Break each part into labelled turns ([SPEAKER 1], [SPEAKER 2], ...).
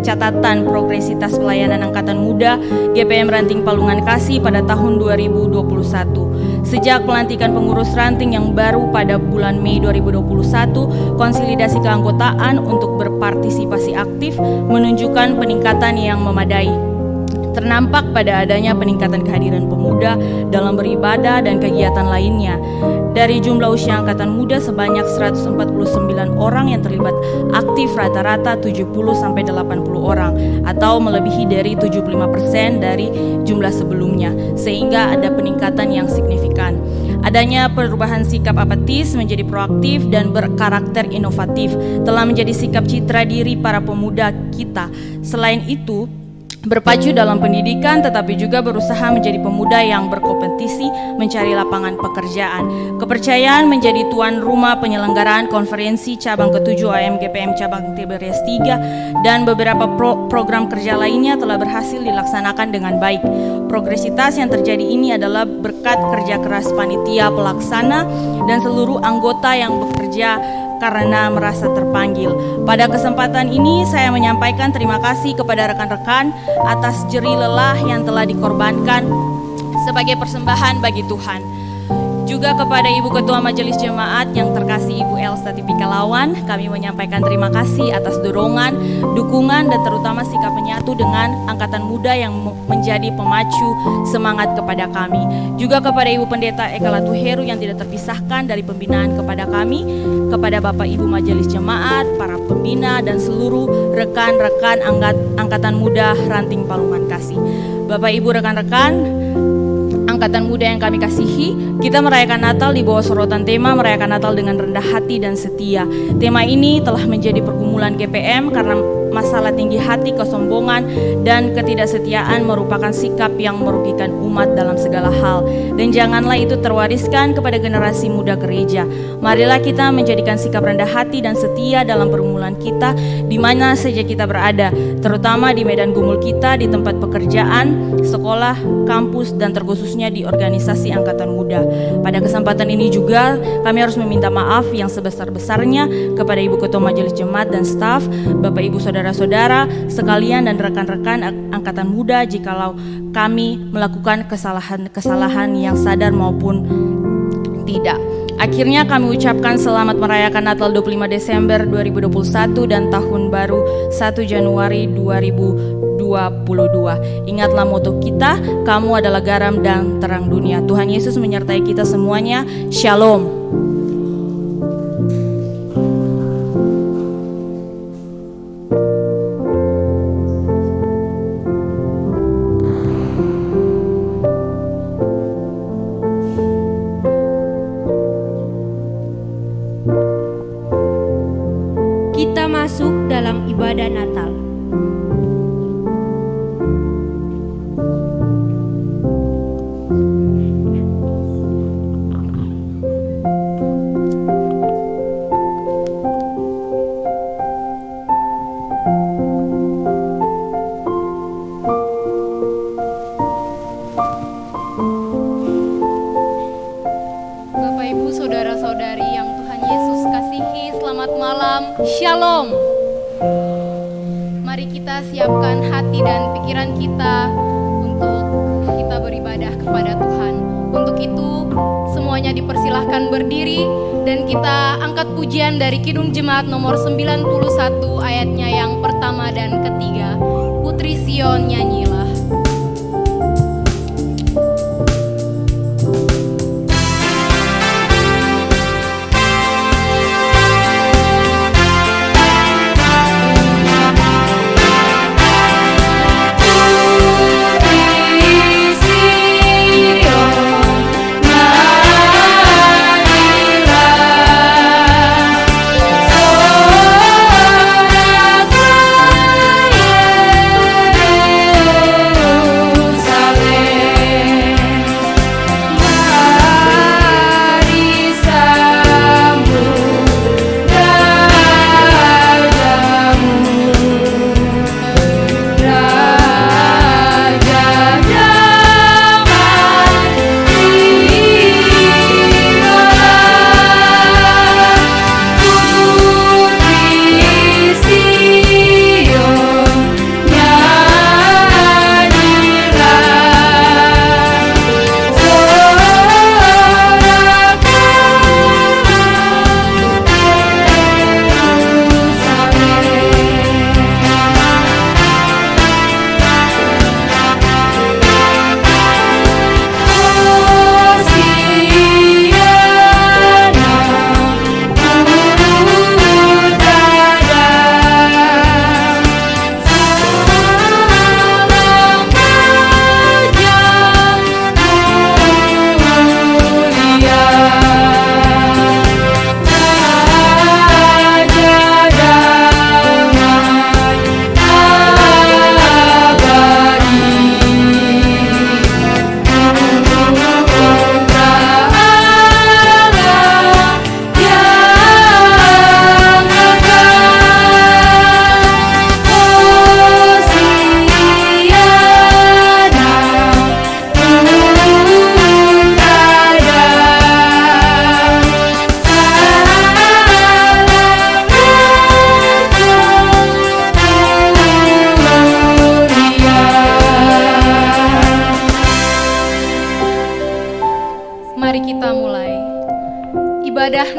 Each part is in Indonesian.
[SPEAKER 1] catatan progresitas pelayanan Angkatan Muda GPM Ranting Palungan Kasih pada tahun 2021. Sejak pelantikan pengurus ranting yang baru pada bulan Mei 2021, konsolidasi keanggotaan untuk berpartisipasi aktif menunjukkan peningkatan yang memadai. Ternampak pada adanya peningkatan kehadiran pemuda dalam beribadah dan kegiatan lainnya. Dari jumlah usia Angkatan Muda sebanyak 149 orang yang terlibat aktif, rata-rata 70-80 orang atau melebihi dari 75% dari jumlah sebelumnya, sehingga ada peningkatan yang signifikan. Adanya perubahan sikap apatis menjadi proaktif dan berkarakter inovatif telah menjadi sikap citra diri para pemuda kita. Selain itu, berpacu dalam pendidikan tetapi juga berusaha menjadi pemuda yang berkompetisi mencari lapangan pekerjaan. Kepercayaan menjadi tuan rumah penyelenggaraan konferensi cabang ke-7 AMGPM cabang Tiberias 3 dan beberapa program kerja lainnya telah berhasil dilaksanakan dengan baik. Progresitas yang terjadi ini adalah berkat kerja keras panitia pelaksana dan seluruh anggota yang bekerja karena merasa terpanggil. Pada kesempatan ini saya menyampaikan terima kasih kepada rekan-rekan atas jerih lelah yang telah dikorbankan sebagai persembahan bagi Tuhan. Juga kepada Ibu Ketua Majelis Jemaat yang terkasih Ibu Elsa Tipikalawan, kami menyampaikan terima kasih atas dorongan, dukungan dan terutama sikap menyatu dengan Angkatan Muda yang menjadi pemacu semangat kepada kami. Juga kepada Ibu Pendeta Eka Latuheru yang tidak terpisahkan dari pembinaan kepada kami, kepada Bapak Ibu Majelis Jemaat, para pembina dan seluruh rekan-rekan Angkatan Muda Ranting Palungan Kasih. Bapak Ibu rekan-rekan Angkatan Muda yang kami kasihi, kita merayakan Natal di bawah sorotan tema merayakan Natal dengan rendah hati dan setia. Tema ini telah menjadi pergumulan GPM karena masalah tinggi hati, kesombongan, dan ketidaksetiaan merupakan sikap yang merugikan umat dalam segala hal. Dan janganlah itu terwariskan kepada generasi muda gereja. Marilah kita menjadikan sikap rendah hati dan setia dalam pergumulan kita di mana saja kita berada, terutama di medan gumul kita, di tempat pekerjaan, sekolah, kampus, dan terkhususnya di organisasi Angkatan Muda. Pada kesempatan ini juga kami harus meminta maaf yang sebesar-besarnya kepada Ibu Ketua Majelis Jemaat dan staf, Bapak Ibu saudara-saudara sekalian dan rekan-rekan Angkatan Muda jikalau kami melakukan kesalahan yang sadar maupun tidak. Akhirnya kami ucapkan selamat merayakan Natal 25 Desember 2021 dan Tahun Baru 1 Januari 2022. Ingatlah moto kita, kamu adalah garam dan terang dunia. Tuhan Yesus menyertai kita semuanya. Shalom.
[SPEAKER 2] Kita masuk dalam ibadah Natal.
[SPEAKER 3] Bapak Ibu saudara-saudari yang Tuhan Yesus kasihi, selamat malam. Shalom. Mari kita siapkan hati dan pikiran kita untuk kita beribadah kepada Tuhan. Untuk itu semuanya dipersilahkan berdiri dan kita angkat pujian dari Kidung Jemaat nomor 91 ayatnya yang pertama dan ketiga. Putri Sion nyanyilah.
[SPEAKER 4] Soraga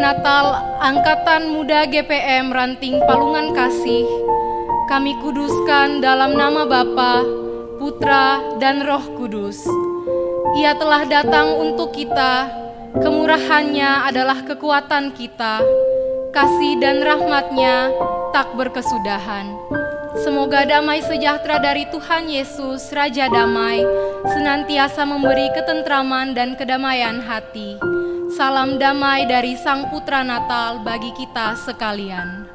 [SPEAKER 3] Natal Angkatan Muda GPM Ranting Palungan Kasih, kami kuduskan dalam nama Bapa, Putra, dan Roh Kudus. Ia telah datang untuk kita, kemurahannya adalah kekuatan kita, kasih dan rahmatnya tak berkesudahan. Semoga damai sejahtera dari Tuhan Yesus, Raja Damai, senantiasa memberi ketentraman dan kedamaian hati. Salam damai dari Sang Putra Natal bagi kita sekalian.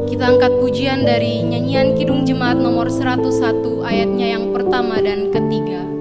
[SPEAKER 3] Kita angkat pujian dari nyanyian Kidung Jemaat nomor 101 ayatnya yang pertama dan ketiga.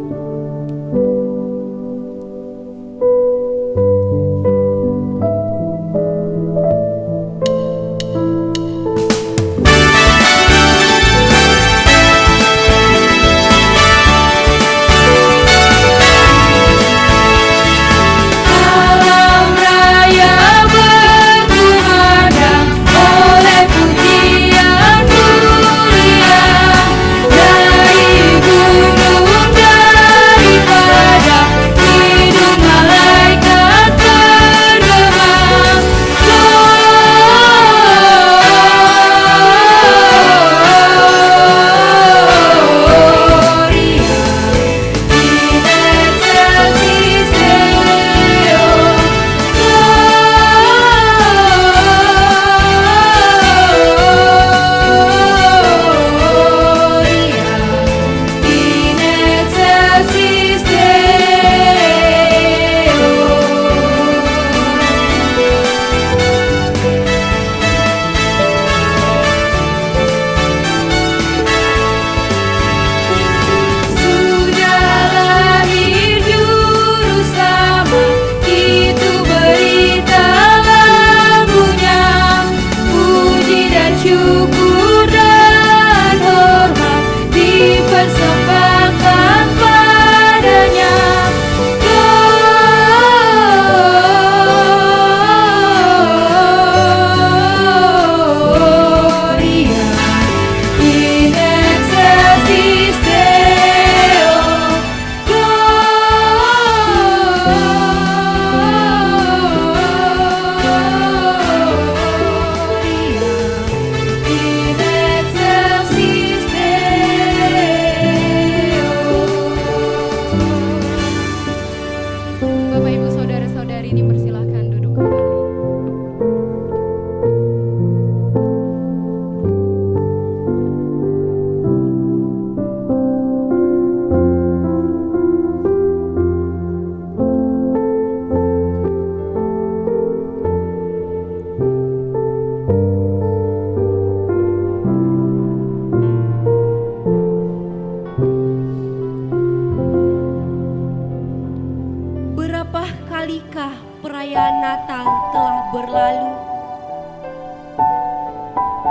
[SPEAKER 2] perayaan Natal telah berlalu.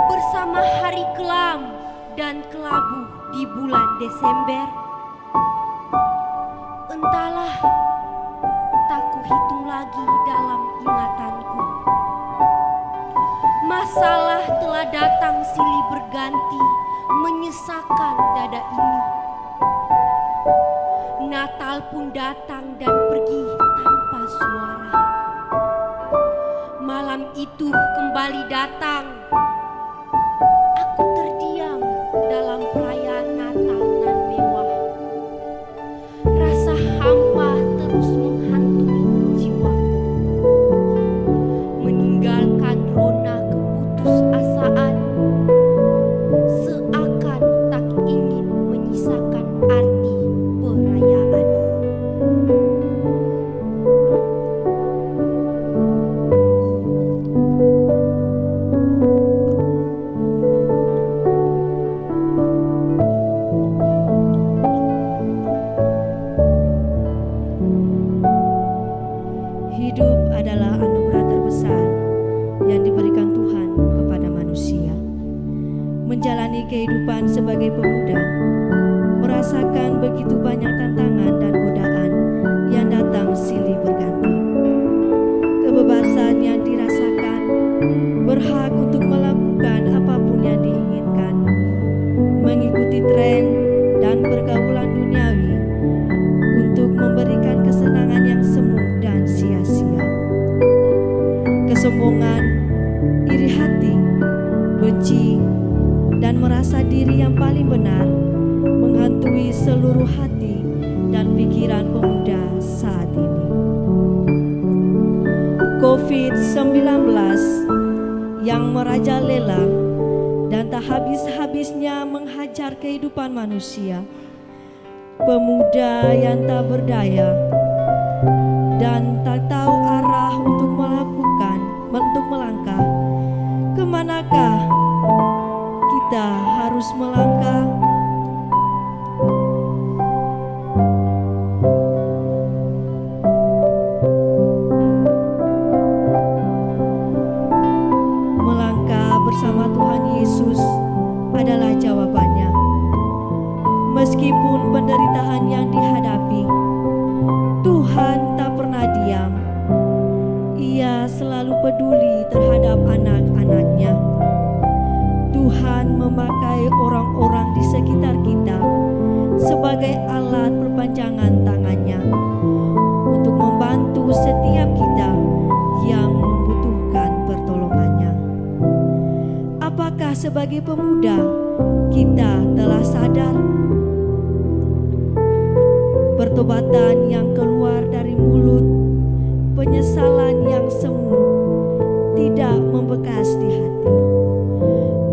[SPEAKER 2] Bersama hari kelam dan kelabu di bulan Desember, entahlah, tak kuhitung lagi dalam ingatanku. Masalah telah datang silih berganti menyesakan dada ini. Natal pun datang dan pergi tanpa suara. Malam itu kembali datang. Aku terdiam dalam perayaan Natal nan mewah. Rasa hampa terus menghantui jiwaku, meninggalkan rona keputusasaan, seakan tak ingin menyisakan arti perayaan.
[SPEAKER 4] Hidup adalah anugerah terbesar yang diberikan Tuhan kepada manusia. Menjalani kehidupan sebagai pemuda, merasakan begitu banyak tantangan dan godaan yang datang silih berganti. Kebebasan yang dirasakan, berhak untuk melakukan apapun yang diinginkan, mengikuti tren dan pergaulan duniawi kesombongan, iri hati, benci, dan merasa diri yang paling benar menghantui seluruh hati dan pikiran pemuda saat ini. COVID-19 yang merajalela dan tak habis-habisnya menghajar kehidupan manusia. Pemuda yang tak berdaya dan tak tahu arah untuk melangkah. Kemanakah kita harus melangkah? Melangkah bersama Tuhan Yesus adalah jawabannya. Meskipun penderitaan yang dihadapi, Tuhan tak pernah diam. Ia selalu peduli terhadap anak-anaknya. Tuhan memakai orang-orang di sekitar kita sebagai alat perpanjangan tangannya untuk membantu setiap kita yang membutuhkan pertolongannya. Apakah sebagai pemuda kita telah sadar? Pertobatan yang keluar dari mulut, penyesalan yang semu, tidak membekas di hati.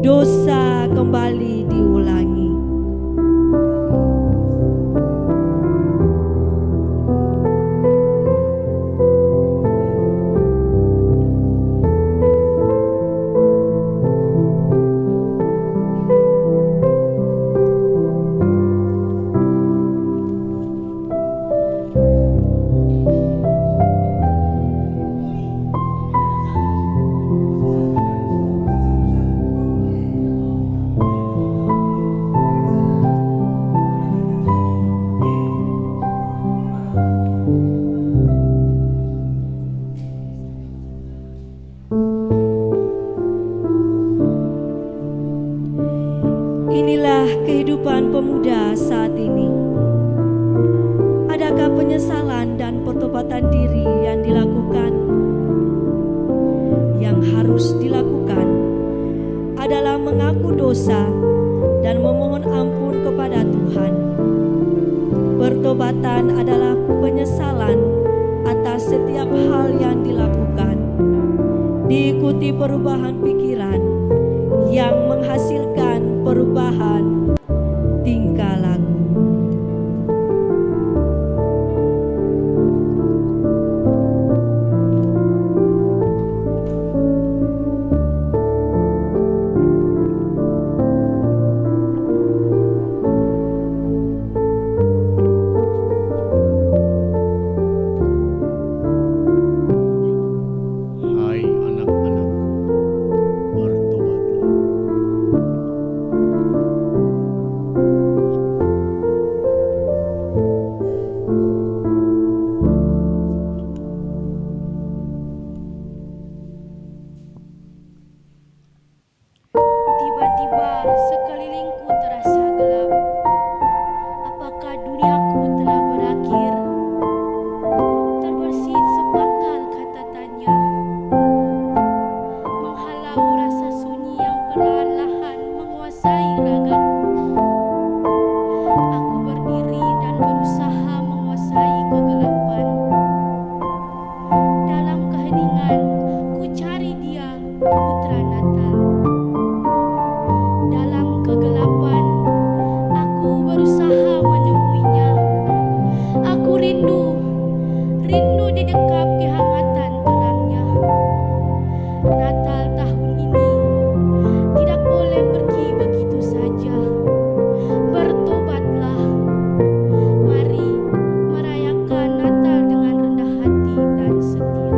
[SPEAKER 4] Dosa kembali diulangi. Inilah kehidupan pemuda saat ini. Adakah penyesalan dan pertobatan diri yang dilakukan? Yang harus dilakukan adalah mengaku dosa dan memohon ampun kepada Tuhan. Pertobatan adalah penyesalan atas setiap hal yang dilakukan, diikuti perubahan pikiran yang menghasilkan perubahan tingkah laku.
[SPEAKER 5] Hai anak-anakku, bertobatlah.
[SPEAKER 2] Tiba-tiba sekelilingku terasa gelap. Apakah duniaku telah berakhir? Terbersit sepanggal kata tanya, menghalau rasa sunyi yang perlahan-lahan menguasai ragaku. Aku berdiri dan berusaha menguasai kegelapan. Dalam keheningan, ku cari dia, putra Natal. Dalam kegelapan, aku berusaha menemuinya. Aku rindu didekap kehangatan terangnya. Natal tahun ini tidak boleh pergi begitu saja. Bertobatlah. Mari merayakan Natal dengan rendah hati dan setia.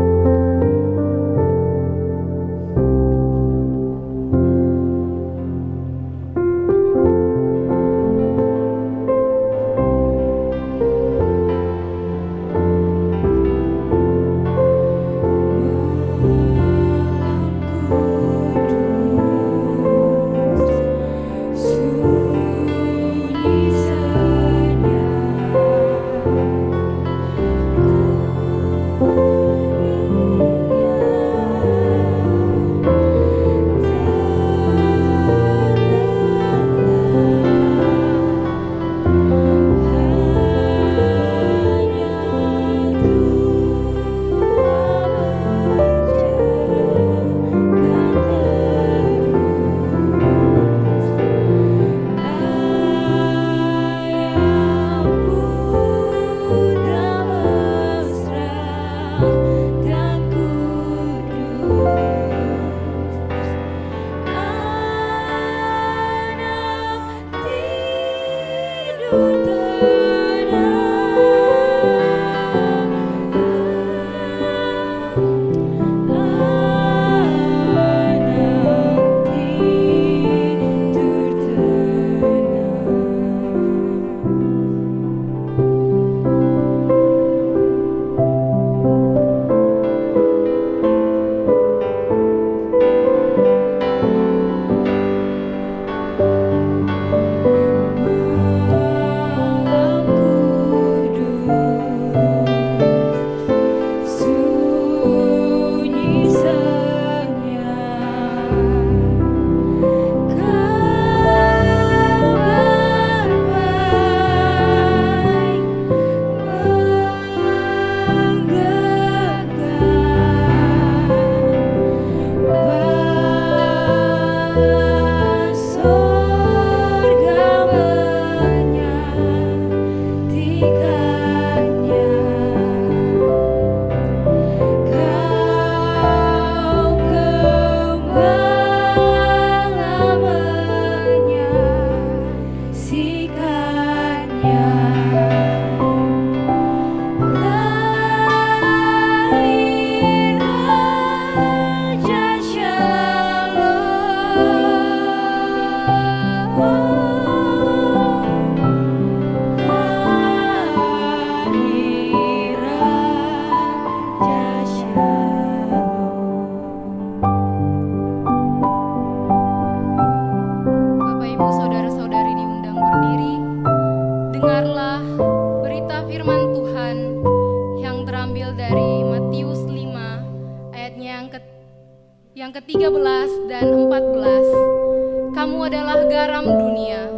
[SPEAKER 3] yang ke-13 dan 14. Kamu adalah garam dunia.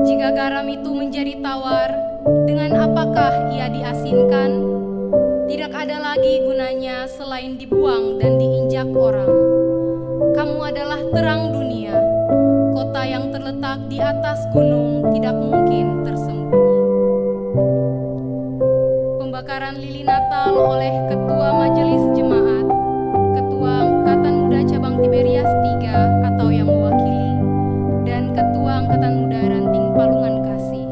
[SPEAKER 3] Jika garam itu menjadi tawar, dengan apakah ia diasinkan? Tidak ada lagi gunanya selain dibuang dan diinjak orang. Kamu adalah terang dunia. Kota yang terletak di atas gunung tidak mungkin tersembunyi. Pembakaran lilin Natal oleh Ketua Majelis Jemaat, Ketua Angkatan Muda Cabang Tiberias III atau yang mewakili, dan Ketua Angkatan Muda Ranting Palungan Kasih.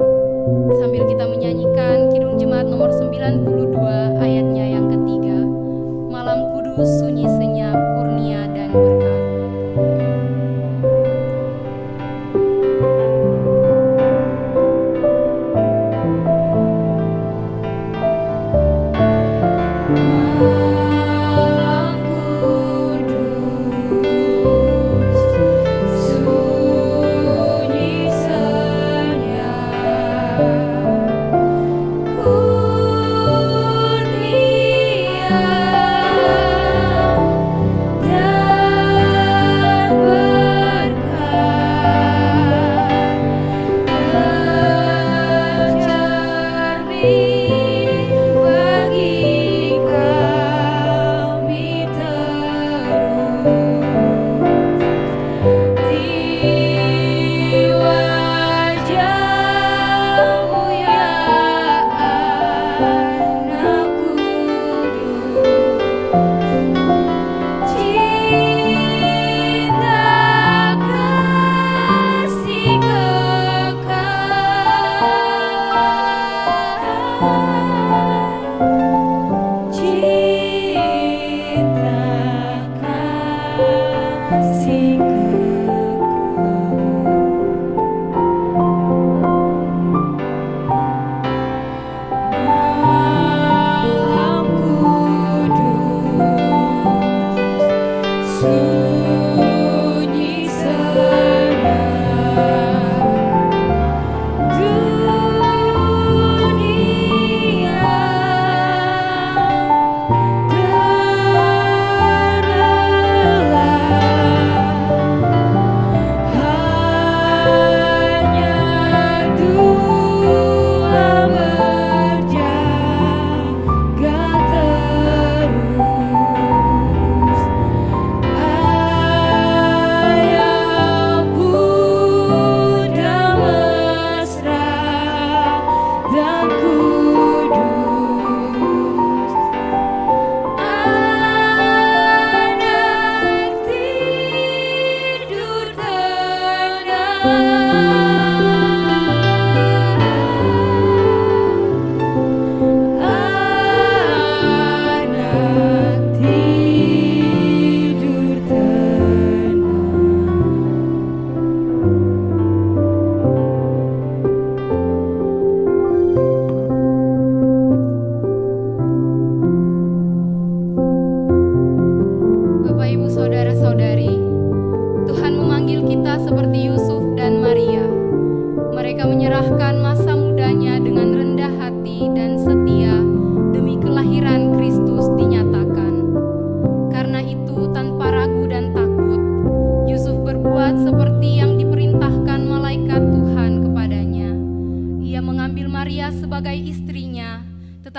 [SPEAKER 3] Sambil kita menyanyikan Kidung Jemaat nomor 92 ayatnya yang ketiga, Malam Kudus sunyi senyap, kurnia dan berkat.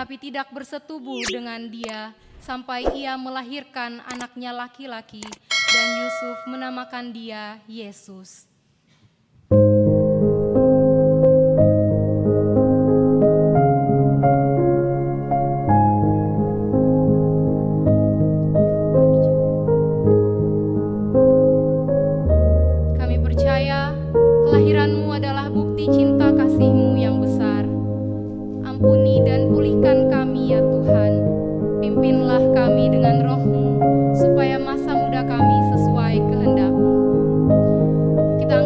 [SPEAKER 3] tetapi tidak bersetubuh dengan dia sampai ia melahirkan anaknya laki-laki, dan Yusuf menamakan dia Yesus. Kami percaya kelahiranmu adalah bukti cinta kasih-Mu yang besar. Ampuni dan pulihkan kami ya Tuhan. Pimpinlah kami dengan Roh-Mu, supaya masa muda kami sesuai kehendak-Mu. Kita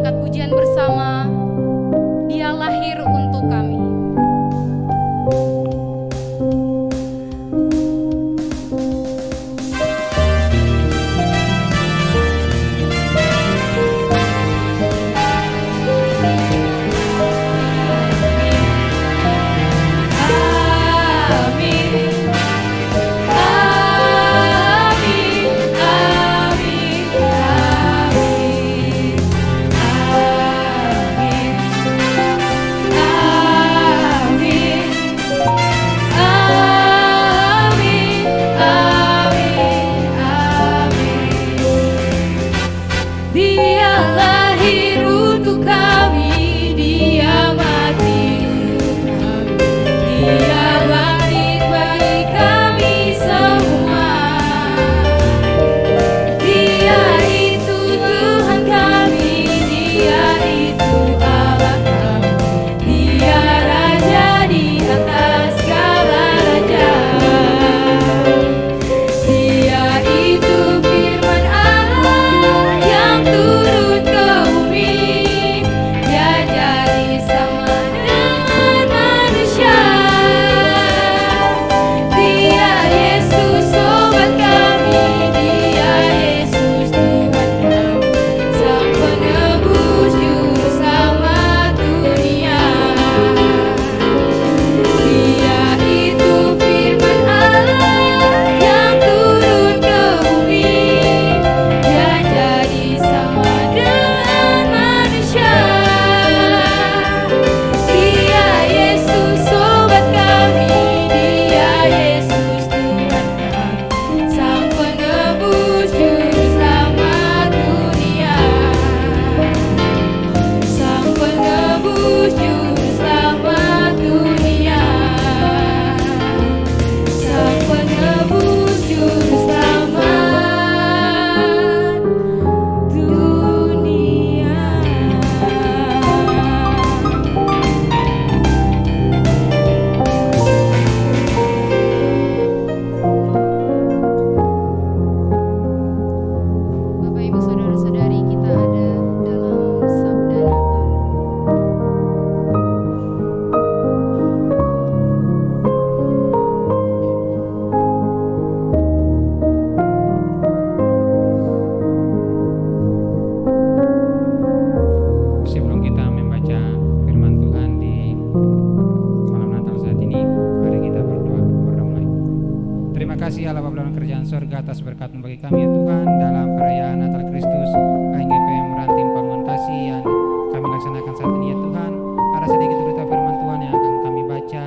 [SPEAKER 6] Tuhan dalam perayaan Natal Kristus KGPM Ranting Palungan Kasih yang kami laksanakan saat ini ya Tuhan. Ada sedikit berita firman Tuhan yang akan kami baca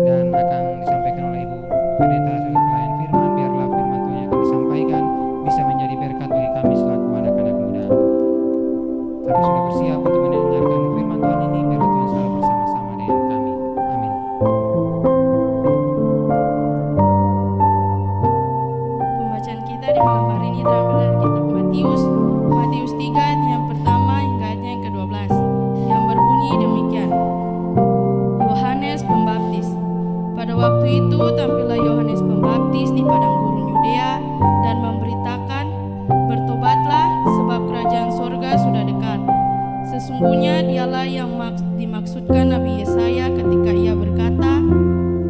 [SPEAKER 6] dan akan disampaikan oleh Ibu Pendeta sebagai pelayan firman. Biarlah firman Tuhan yang akan disampaikan bisa menjadi berkat bagi kami selaku anak-anak muda. Kami sudah bersiap untuk mendengarkan firman Tuhan ini. Biarlah Tuhan selalu bersama-sama dengan kami. Amin.
[SPEAKER 7] Pembacaan kita di malam hari ini terambil dari kitab Matius 3 ayat yang pertama hingga ayat yang ke-12 yang berbunyi demikian. Yohanes Pembaptis. Pada waktu itu tampillah Yohanes Pembaptis di padang gurun Yudea dan memberitakan, bertobatlah sebab kerajaan sorga sudah dekat. Sesungguhnya dialah yang dimaksudkan Nabi Yesaya ketika ia berkata,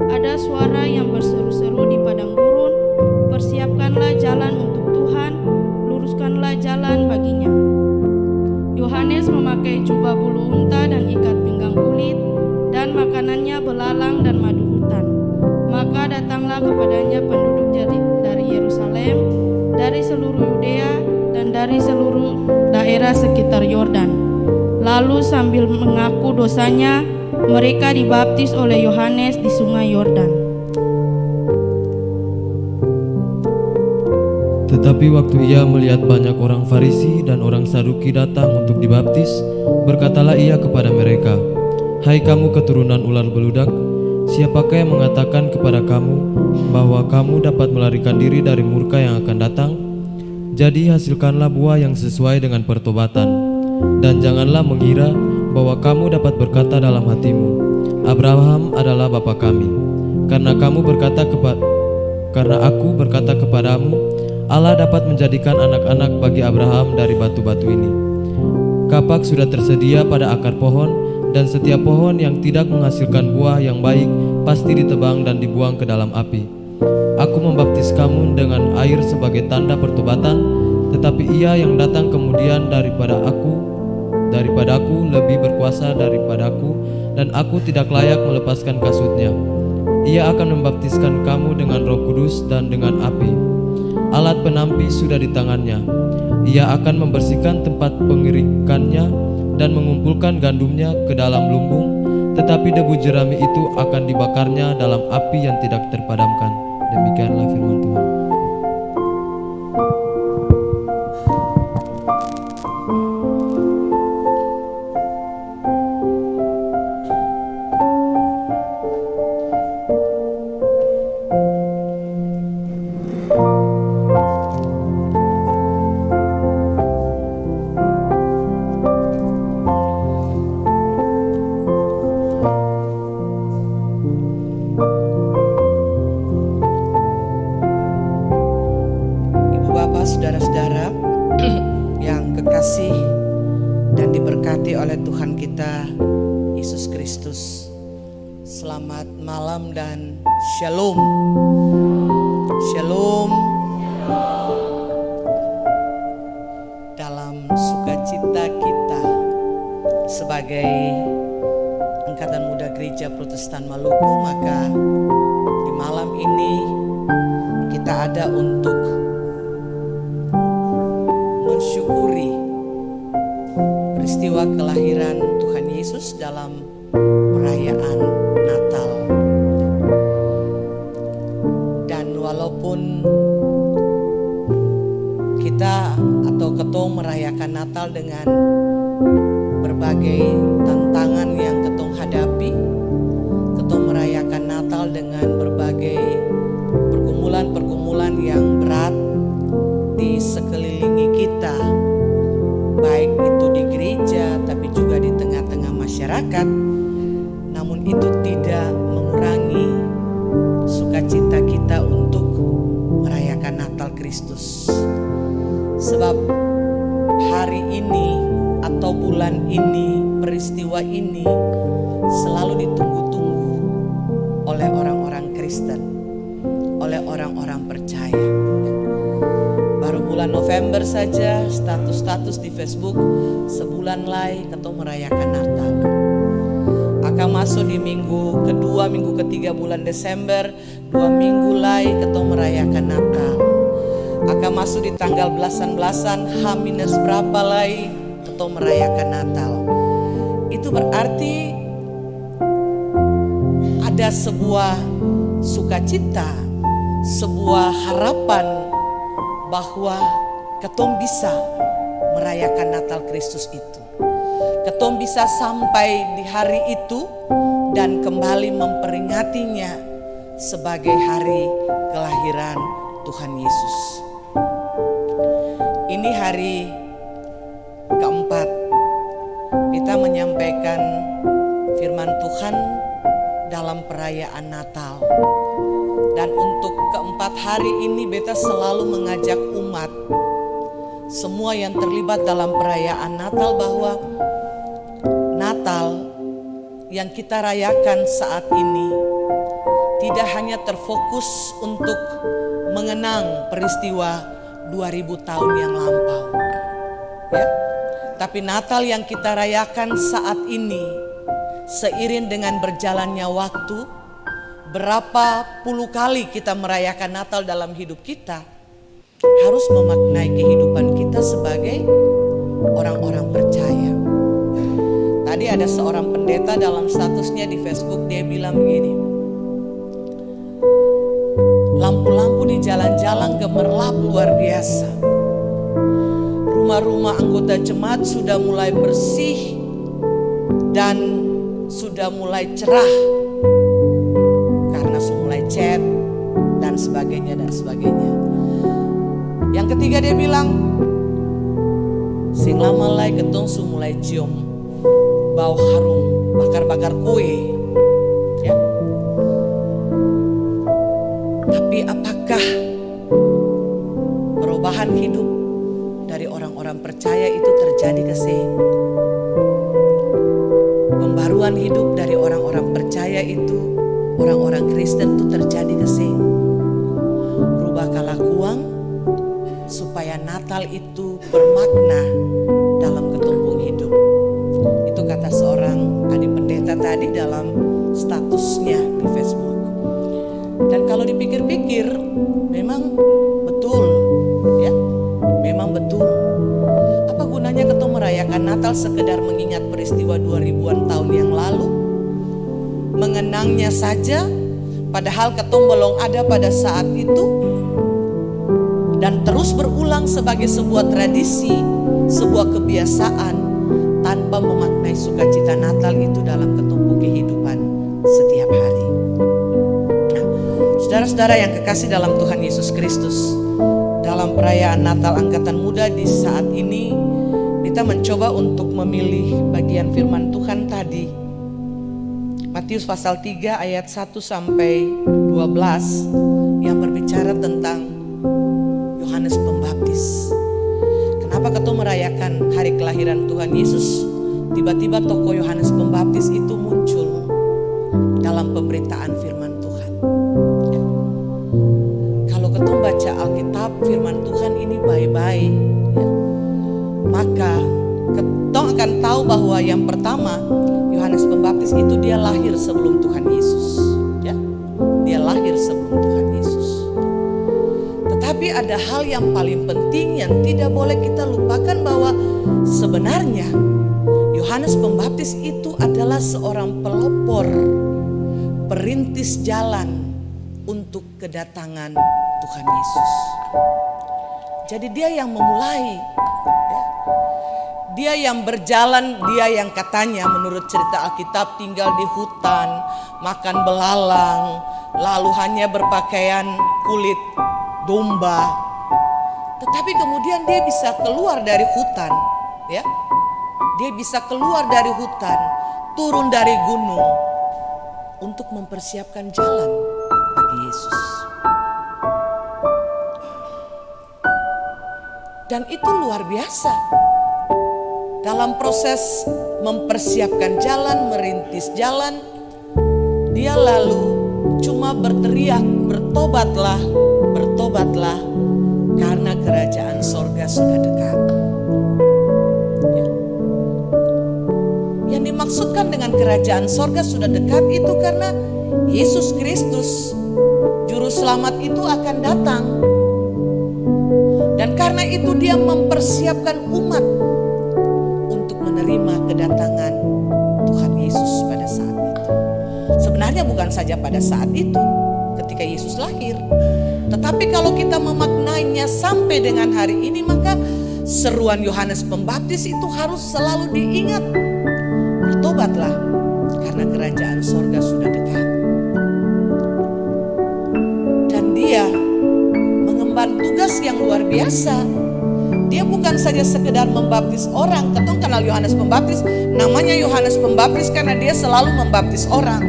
[SPEAKER 7] ada suara yang berseru-seru di padang gurun, persiapkanlah jalan untuk Tuhan, luruskanlah jalan baginya. Yohanes memakai jubah bulu unta dan ikat pinggang kulit, dan makanannya belalang dan madu hutan. Maka datanglah kepadanya penduduk dari Yerusalem, dari seluruh Yudea, dan dari seluruh daerah sekitar Yordan. Lalu sambil mengaku dosanya, mereka dibaptis oleh Yohanes di sungai Yordan.
[SPEAKER 8] Tetapi waktu ia melihat banyak orang Farisi dan orang Saduki datang untuk dibaptis, berkatalah ia kepada mereka, "Hai kamu keturunan ular beludak, siapakah yang mengatakan kepada kamu bahwa kamu dapat melarikan diri dari murka yang akan datang? Jadi hasilkanlah buah yang sesuai dengan pertobatan, dan janganlah mengira bahwa kamu dapat berkata dalam hatimu, Abraham adalah bapa kami, karena aku berkata kepadamu, Allah dapat menjadikan anak-anak bagi Abraham dari batu-batu ini. Kapak sudah tersedia pada akar pohon, dan setiap pohon yang tidak menghasilkan buah yang baik pasti ditebang dan dibuang ke dalam api. Aku membaptis kamu dengan air sebagai tanda pertobatan, tetapi ia yang datang kemudian daripadaku lebih berkuasa daripadaku, dan aku tidak layak melepaskan kasutnya. Ia akan membaptiskan kamu dengan Roh Kudus dan dengan api. Alat penampi sudah di tangannya. Ia akan membersihkan tempat pengirikannya dan mengumpulkan gandumnya ke dalam lumbung, tetapi debu jerami itu akan dibakarnya dalam api yang tidak terpadamkan." Demikianlah firman Tuhan.
[SPEAKER 9] Saudara-saudara yang kekasih dan diberkati oleh Tuhan kita Yesus Kristus, selamat malam dan shalom. Shalom. Dalam sukacita kita sebagai Angkatan Muda Gereja Protestan Maluku, maka di malam ini kita ada untuk mensyukuri peristiwa kelahiran Tuhan Yesus dalam perayaan Natal. Dan walaupun kita atau ketong merayakan Natal dengan berbagai tantangan yang ketong hadapi, ketong merayakan Natal dengan berbagai pergumulan-pergumulan yang berat di sekelilingi kita, baik itu di gereja tapi juga di tengah-tengah masyarakat. Namun itu tidak mengurangi sukacita kita untuk merayakan Natal Kristus. Sebab hari ini atau bulan ini, peristiwa ini selalu ditunggu-tunggu oleh orang-orang Kristen, oleh orang-orang percaya. Baru bulan November saja status-status di Facebook sebulan lagi kita merayakan Natal. Akan masuk di minggu kedua, minggu ketiga bulan Desember, 2 minggu lagi kita merayakan Natal. akan masuk di tanggal belasan-belasan H- berapa lagi ketong merayakan Natal. Itu berarti ada sebuah sukacita, sebuah harapan bahwa ketong bisa merayakan Natal Kristus itu. Ketong bisa sampai di hari itu dan kembali memperingatinya sebagai hari kelahiran Tuhan Yesus. Ini hari keempat kita menyampaikan firman Tuhan dalam perayaan Natal. Dan untuk keempat hari ini beta selalu mengajak umat, semua yang terlibat dalam perayaan Natal, bahwa Natal yang kita rayakan saat ini tidak hanya terfokus untuk mengenang peristiwa 2000 tahun yang lampau, ya. Tapi Natal yang kita rayakan saat ini, seiring dengan berjalannya waktu, berapa puluh kali kita merayakan Natal dalam hidup kita, harus memaknai kehidupan kita sebagai orang-orang percaya. Tadi ada seorang pendeta dalam statusnya di Facebook, dia bilang begini, lampu-lampu di jalan-jalan gemerlap luar biasa. Rumah-rumah anggota jemaat sudah mulai bersih dan sudah mulai cerah karena sudah mulai cat dan sebagainya dan sebagainya. Yang ketiga dia bilang, sing lama lai ketong su mulai cium bau harum bakar-bakar kue, ya. Tapi apakah perubahan hidup dari orang-orang percaya itu terjadi kesini? Pembaruan hidup dari orang-orang percaya itu, orang-orang Kristen itu terjadi kesini? Rubah kalakuan supaya Natal itu bermakna dalam ketumpung hidup. Itu kata seorang adik pendeta tadi dalam statusnya di Facebook. Dan kalau dipikir-pikir, memang betul, ya, memang betul. Apa gunanya ketong merayakan Natal sekedar mengingat peristiwa 2000-an tahun yang lalu, mengenangnya saja, padahal ketong belum ada pada saat itu, dan terus berulang sebagai sebuah tradisi, sebuah kebiasaan, tanpa memaknai sukacita Natal itu dalam ketumpuk kehidupan setiap hari. Nah, saudara-saudara yang kekasih dalam Tuhan Yesus Kristus, dalam perayaan Natal Angkatan Muda di saat ini, kita mencoba untuk memilih bagian firman Tuhan tadi, Matius pasal 3 ayat 1 sampai 12, yang berbicara tentang Yohanes Pembaptis. Kenapa ketong merayakan hari kelahiran Tuhan Yesus? Tiba-tiba tokoh Yohanes Pembaptis itu muncul dalam pemberitaan firman Tuhan, ya. Kalau ketong baca Alkitab, firman Tuhan ini baik-baik, ya, maka ketong akan tahu bahwa yang pertama, Yohanes Pembaptis itu dia lahir sebelum Tuhan Yesus, ya. Dia lahir sebelum Tuhan Yesus. Tapi ada hal yang paling penting yang tidak boleh kita lupakan, bahwa sebenarnya Yohanes Pembaptis itu adalah seorang pelopor, perintis jalan untuk kedatangan Tuhan Yesus. Jadi dia yang memulai, ya. Dia yang berjalan, dia yang katanya menurut cerita Alkitab tinggal di hutan, makan belalang, lalu hanya berpakaian kulit domba. Tetapi kemudian dia bisa keluar dari hutan, ya. Dia bisa keluar dari hutan, turun dari gunung untuk mempersiapkan jalan bagi Yesus. Dan itu luar biasa. Dalam proses mempersiapkan jalan, merintis jalan, dia lalu cuma berteriak, bertobatlah, bertobatlah, karena kerajaan sorga sudah dekat. Ya. Yang dimaksudkan dengan kerajaan sorga sudah dekat itu karena Yesus Kristus, Juru Selamat itu akan datang. karena itu dia mempersiapkan umat untuk menerima kedatangan Tuhan Yesus pada saat itu. Sebenarnya bukan saja pada saat itu ketika Yesus lahir, tetapi kalau kita memaknainya sampai dengan hari ini, maka seruan Yohanes Pembaptis itu harus selalu diingat. Bertobatlah karena kerajaan sorga sudah dekat. Dan dia mengemban tugas yang luar biasa. Dia bukan saja sekedar membaptis orang. Ketong kenal Yohanes Pembaptis, namanya Yohanes Pembaptis karena dia selalu membaptis orang.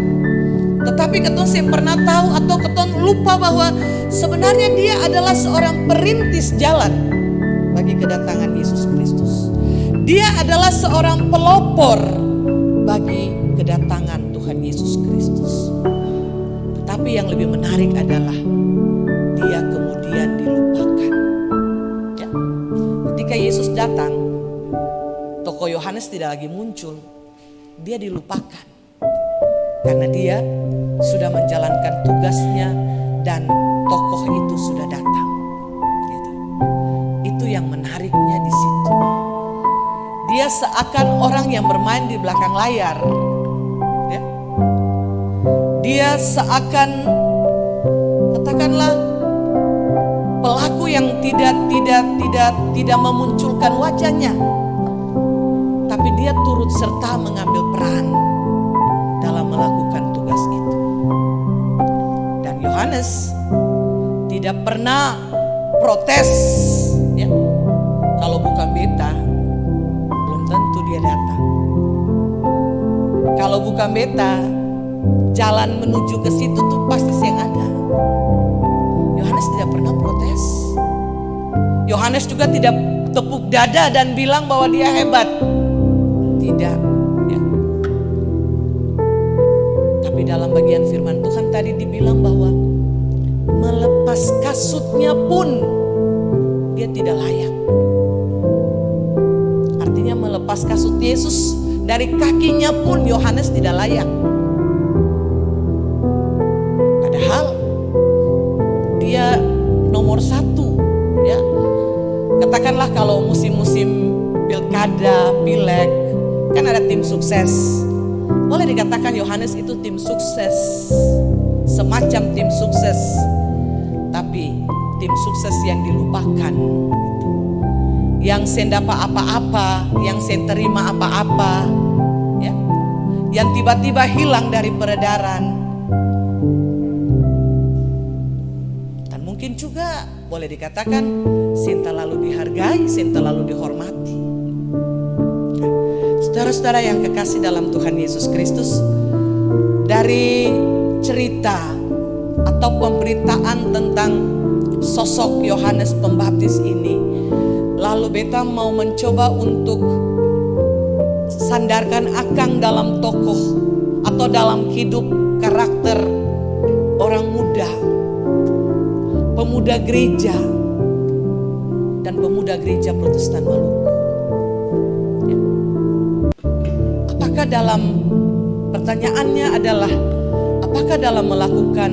[SPEAKER 9] Tetapi ketong pernah tahu atau ketong lupa bahwa sebenarnya dia adalah seorang perintis jalan bagi kedatangan Yesus Kristus. Dia adalah seorang pelopor bagi kedatangan Tuhan Yesus Kristus. Tetapi yang lebih menarik adalah dia kemudian dilupakan. Ya. Ketika Yesus datang, tokoh Yohanes tidak lagi muncul. Dia dilupakan. Karena dia sudah menjalankan tugasnya dan tokoh itu sudah datang. Gitu. Itu yang menariknya di situ. Dia seakan orang yang bermain di belakang layar. Ya. Dia seakan, katakanlah, pelaku yang tidak memunculkan wajahnya, tapi dia turut serta mengambil peran dalam melakukan tugas itu. Dan Yohanes tidak pernah protes, ya. Kalau bukan beta, belum tentu dia datang. Kalau bukan beta, jalan menuju ke situ tuh pasti yang ada. Yohanes tidak pernah protes. Yohanes juga tidak tepuk dada dan bilang bahwa dia hebat. Tidak. Ya. Tapi dalam bagian firman Tuhan tadi dibilang bahwa melepas kasutnya pun dia tidak layak. Artinya melepas kasut Yesus dari kakinya pun Yohanes tidak layak. Padahal dia nomor 1, ya. Katakanlah kalau musim-musim pilkada, pileg, kan ada tim sukses. Boleh dikatakan Yohanes itu tim sukses, semacam tim sukses, tapi tim sukses yang dilupakan, yang sendapa apa-apa, yang senterima apa-apa, ya, yang tiba-tiba hilang dari peredaran. Dan mungkin juga boleh dikatakan sen terlalu dihargai, sen terlalu dihormati. Saudara-saudara yang kekasih dalam Tuhan Yesus Kristus, dari cerita atau pemberitaan tentang sosok Yohanes Pembaptis ini, lalu beta mau mencoba untuk sandarkan akang dalam tokoh atau dalam hidup karakter orang muda, pemuda gereja dan pemuda gereja Protestan Maluku. Ya. Apakah dalam, pertanyaannya adalah, apakah dalam melakukan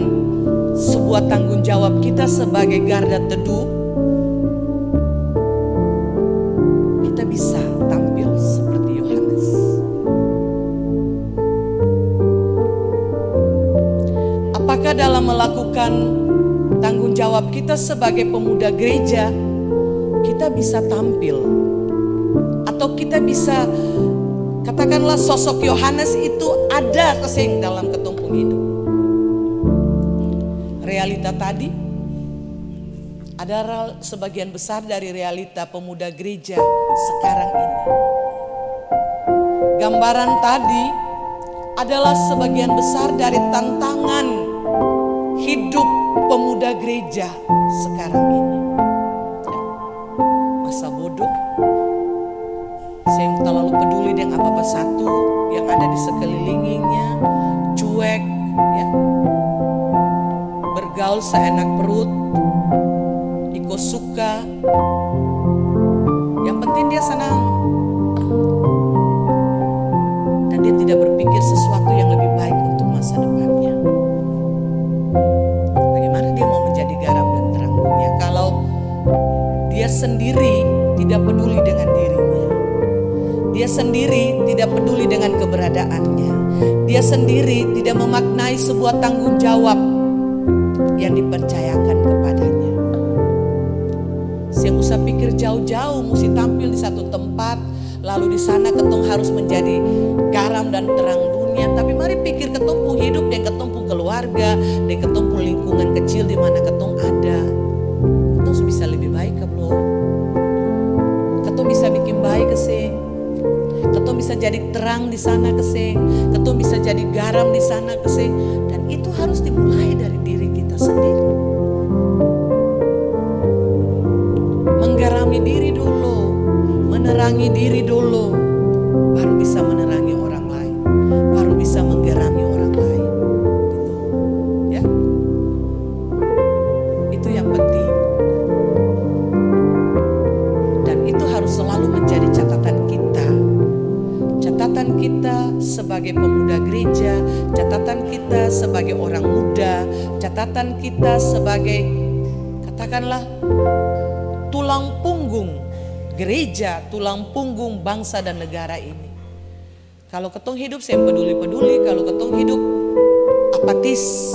[SPEAKER 9] sebuah tanggung jawab kita sebagai garda teduh, kita bisa tampil seperti Yohanes? Apakah dalam melakukan tanggung jawab kita sebagai pemuda gereja, kita bisa tampil, atau kita bisa, katakanlah sosok Yohanes itu ada kesing dalam ketumpung hidup? Realita tadi adalah sebagian besar dari realita pemuda gereja sekarang ini. Gambaran tadi adalah sebagian besar dari tantangan hidup pemuda gereja sekarang ini. Masa bodoh, saya terlalu peduli dengan apa-apa satu yang ada di sekelilingnya, cuek, ya, bergaul seenak perut, ikut suka, yang penting dia senang, dan dia tidak berpikir sesuatu yang lebih baik untuk masa depannya. Bagaimana dia mau menjadi garam dan terang dunia kalau dia sendiri tidak peduli dengan dirinya. Dia sendiri tidak peduli dengan keberadaannya. Dia sendiri tidak memaknai sebuah tanggung jawab yang dipercayakan kepadanya. Saya usah pikir jauh-jauh mesti tampil di satu tempat, lalu di sana ketong harus menjadi garam dan terang dunia. Tapi mari pikir ketong pun hidup dan ketong pun keluarga dan ketong pun lingkungan kecil di mana ketong ada. Ketong bisa lebih baik ke belum? Ketong bisa bikin baik ke sing. Ketong bisa jadi terang di sana ke sing. Ketong bisa jadi garam di sana ke sing. Dan itu harus dimulai dari diri kita sendiri. Menggarami diri dulu, menerangi diri dulu, baru bisa menerangi orang lain, baru bisa menggarami orang lain. Gitu. Ya, itu yang penting. Dan itu harus selalu menjadi catatan kita. Catatan kita sebagai pemuda gereja, catatan kita sebagai orang muda, catatan kita sebagai, katakanlah, tulang punggung gereja, tulang punggung bangsa dan negara ini. Kalau ketong hidup saya peduli-peduli, kalau ketong hidup apatis,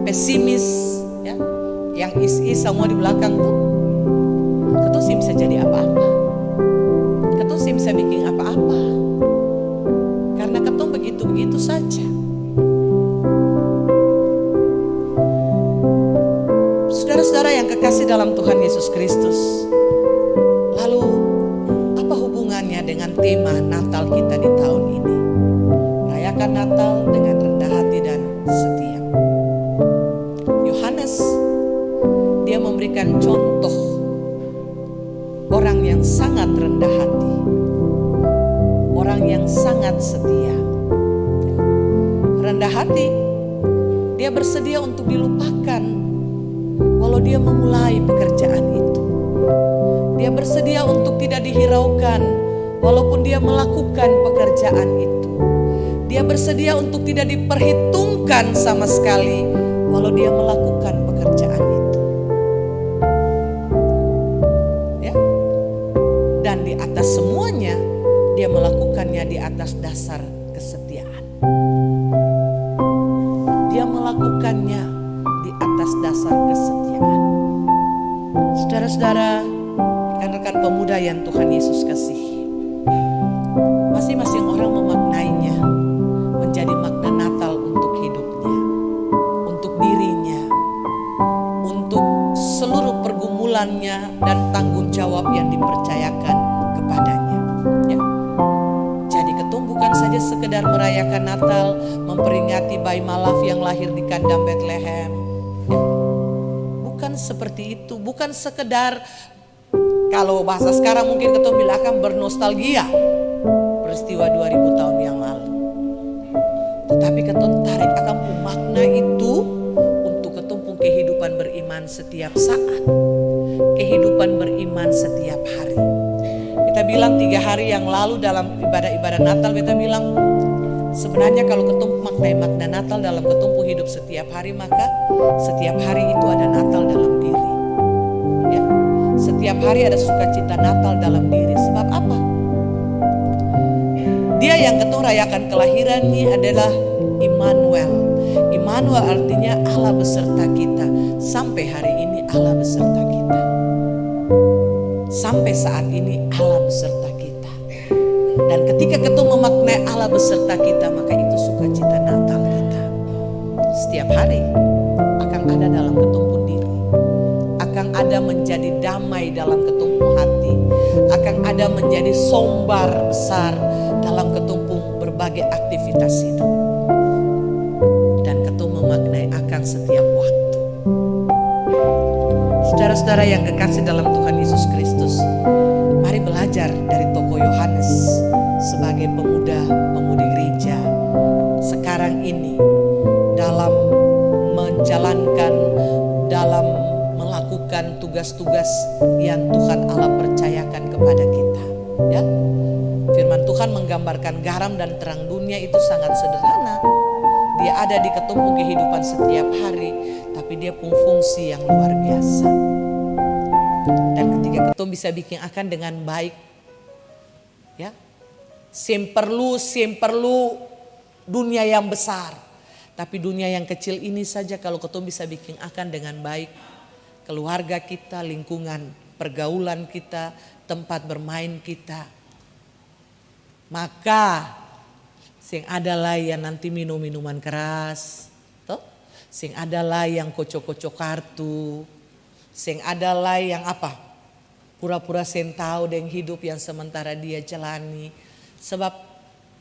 [SPEAKER 9] pesimis, ya, yang is-is semua di belakang tuh, ketong sih bisa jadi apa-apa. Ketong sih bisa bikin apa-apa. Karena ketong begitu-begitu saja. Saudara-saudara yang kekasih dalam Tuhan Yesus Kristus, lalu apa hubungannya dengan tema Natal kita di tahun ini? Rayakan Natal dengan rendah hati dan setia. Yohanes, dia memberikan contoh orang yang sangat rendah hati, orang yang sangat setia. Rendah hati, dia bersedia untuk dilupakan walau dia memulai pekerjaan itu. Dia bersedia untuk tidak dihiraukan walaupun dia melakukan pekerjaan itu. Dia bersedia untuk tidak diperhitungkan sama sekali walau dia melakukan pekerjaan itu. Ya. Dan di atas semuanya dia melakukannya di atas dasar kesetiaan. Dia melakukannya di atas dasar kesetiaan. Saudara-saudara, rekan-rekan pemuda yang Tuhan Yesus kasihi, masing-masing orang memaknainya menjadi makna Natal untuk hidupnya, untuk dirinya, untuk seluruh pergumulannya dan tanggung jawab yang dipercayakan kepadanya. Ya. Jadi ketong bukan saja sekedar merayakan Natal, memperingati bayi malaf yang lahir di kandang Bethlehem. Ya. Bukan seperti itu, bukan sekedar, kalau bahasa sekarang mungkin ketong bilang akan bernostalgia peristiwa 2000 tahun yang lalu. Tetapi ketong tarik akan makna itu untuk ketong pun kehidupan beriman setiap saat, kehidupan beriman setiap hari. Kita bilang 3 hari yang lalu dalam ibadah-ibadah Natal, kita bilang sebenarnya kalau ketong maknai makna Natal dalam ketong pun hidup setiap hari, maka setiap hari itu ada Natal dalam diri. Ya. Setiap hari ada sukacita Natal dalam diri. Sebab apa? Dia yang ketong rayakan kelahirannya adalah Immanuel. Immanuel artinya Allah beserta kita. Sampai hari ini Allah beserta kita. Sampai saat ini Allah beserta kita. Dan ketika ketong memaknai Allah beserta kita, maka itu sukacita Natal kita. Setiap hari akan ada dalam ketong pun diri. Akan ada menjadi damai dalam ketong pun hati. Akan ada menjadi sombar besar dalam ketumpung berbagai aktivitas hidup. Dan ketong memaknai akan setiap waktu. Saudara-saudara yang kekasih dalam Tuhan Yesus Kristus, mari belajar dari tokoh Yohanes sebagai pemuda-pemudi gereja sekarang ini dalam menjalankan, dalam melakukan tugas-tugas yang Tuhan Allah percayakan kepada kita. Ya. Firman Tuhan menggambarkan garam dan terang dunia itu sangat sederhana. Dia ada di ketumpuk kehidupan setiap hari, tapi dia punya fungsi yang luar biasa. Dan ketika ketong bisa bikin akan dengan baik, ya, sem perlu dunia yang besar, tapi dunia yang kecil ini saja kalau ketong bisa bikin akan dengan baik, keluarga kita, lingkungan, pergaulan kita, tempat bermain kita, maka sing adalah yang nanti minum minuman keras, toh? Sing adalah yang kocok-kocok kartu, sing adalah yang apa? Pura-pura sen tahu dengan hidup yang sementara dia jalani. Sebab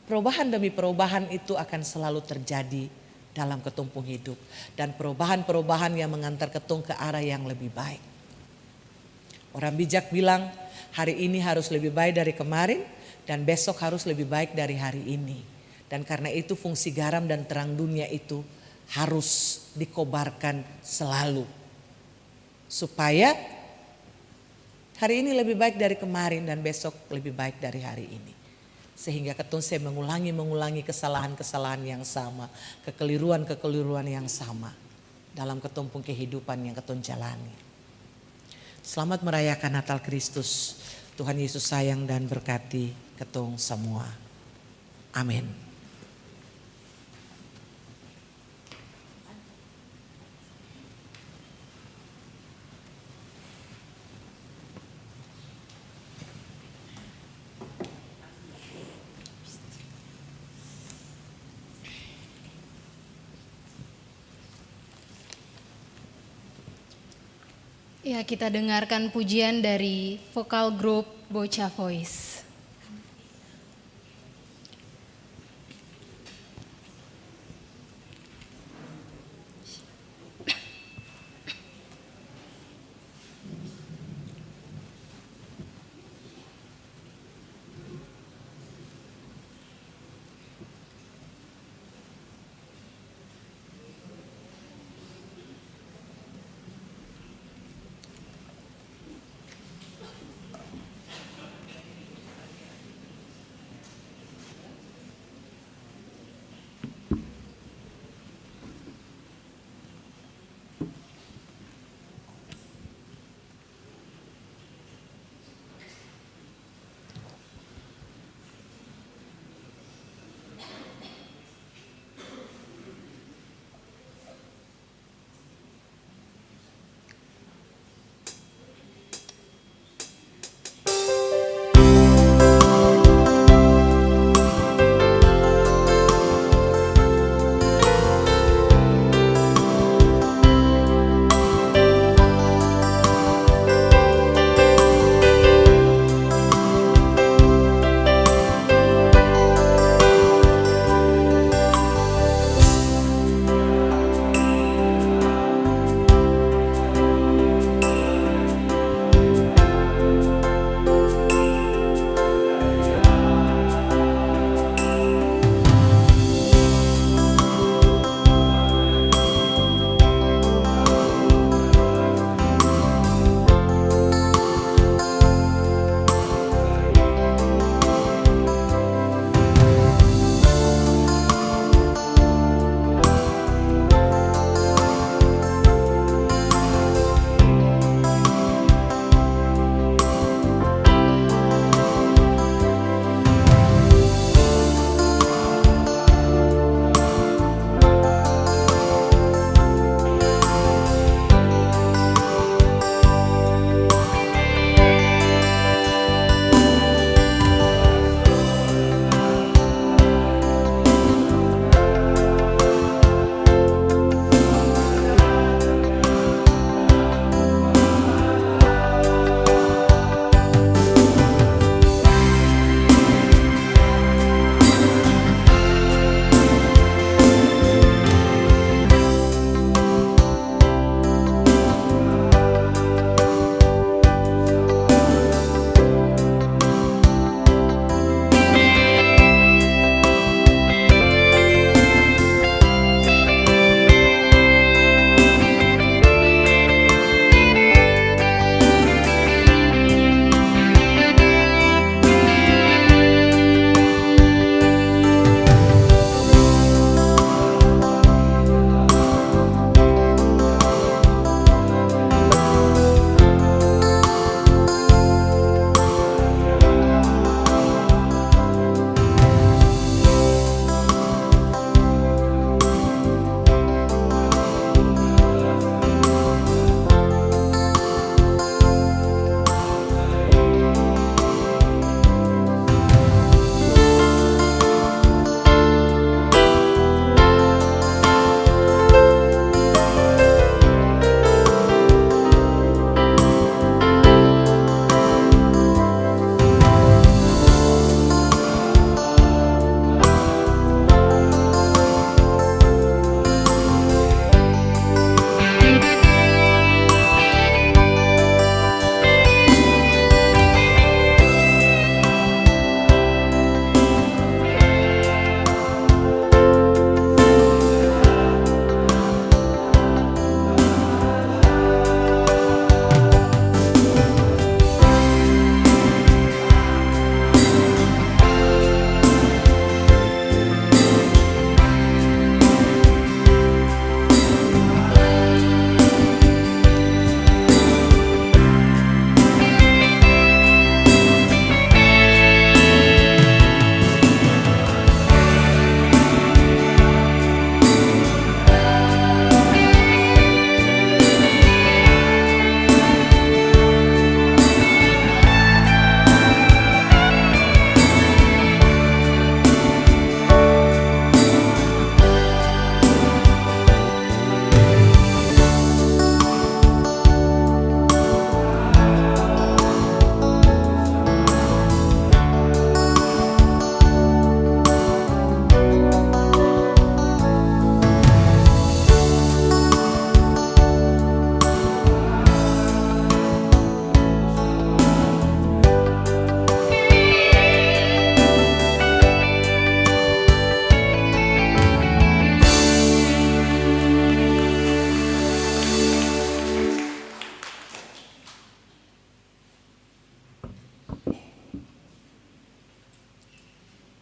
[SPEAKER 9] perubahan demi perubahan itu akan selalu terjadi dalam ketumpung hidup. Dan perubahan-perubahan yang mengantar ketung ke arah yang lebih baik. Orang bijak bilang hari ini harus lebih baik dari kemarin dan besok harus lebih baik dari hari ini. Dan karena itu fungsi garam dan terang dunia itu harus dikobarkan selalu. Supaya hari ini lebih baik dari kemarin dan besok lebih baik dari hari ini. Sehingga ketun saya mengulangi kesalahan-kesalahan yang sama, kekeliruan-kekeliruan yang sama dalam ketumpung kehidupan yang ketun jalani. Selamat merayakan Natal Kristus. Tuhan Yesus sayang dan berkati ketung semua. Amin.
[SPEAKER 3] Ya, kita dengarkan pujian dari vokal grup Bocah Voice.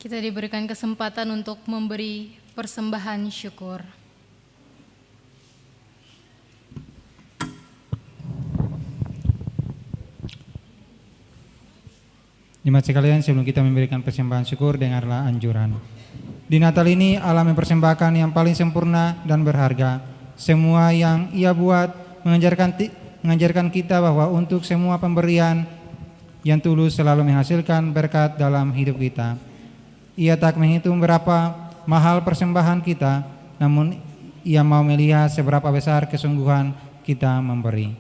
[SPEAKER 3] Kita diberikan kesempatan untuk memberi persembahan syukur.
[SPEAKER 6] Jemaat sekalian, sebelum kita memberikan persembahan syukur, dengarlah anjuran. Di Natal ini Allah mempersembahkan yang paling sempurna dan berharga. Semua yang Ia buat mengajarkan kita bahwa untuk semua pemberian yang tulus selalu menghasilkan berkat dalam hidup kita. Ia tak menghitung berapa mahal persembahan kita, namun Ia mau melihat seberapa besar kesungguhan kita memberi.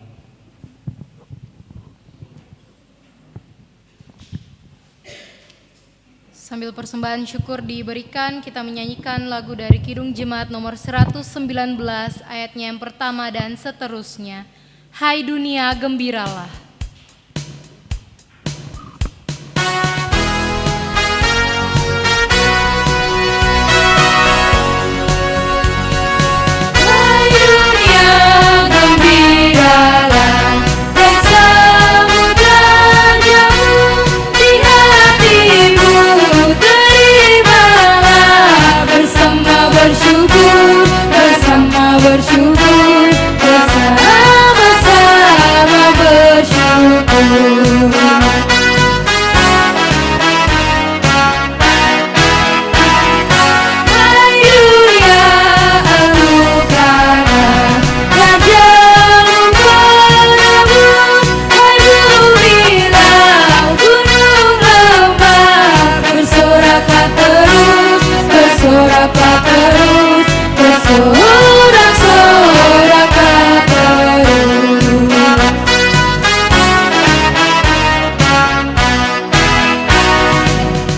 [SPEAKER 3] Sambil persembahan syukur diberikan, kita menyanyikan lagu dari Kidung Jemaat nomor 119 ayatnya yang pertama dan seterusnya. Hai dunia, gembiralah.
[SPEAKER 7] Bersyukur bersama-sama bersyukur. Hai dunia anugerah Rajamu berebut. Hai gemilang gunung lembah, bersoraklah terus, bersoraklah terus, bersorak-soraklah terus.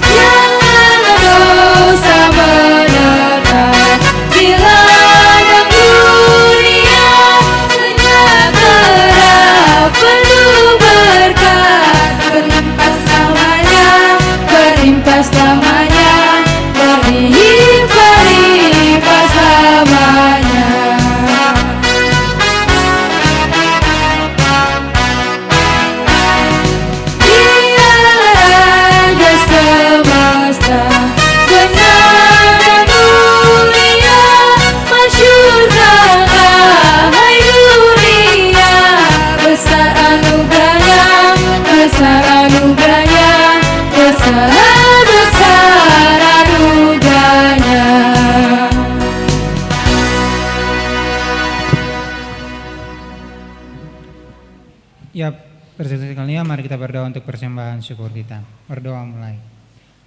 [SPEAKER 7] Jangan dosa menetap di ladang dunia, sejahtera penuh berkat, berlimpah selamanya, berlimpah selamanya, berlimpah selamanya. Dialah Raja semesta, benar dan mulia, masyurkanlah hai dunia, besar anugerahnya, besar anugerahnya, besar anugerahnya.
[SPEAKER 6] Ya, persembahan sekalian, mari kita berdoa untuk persembahan syukur kita. Berdoa mulai.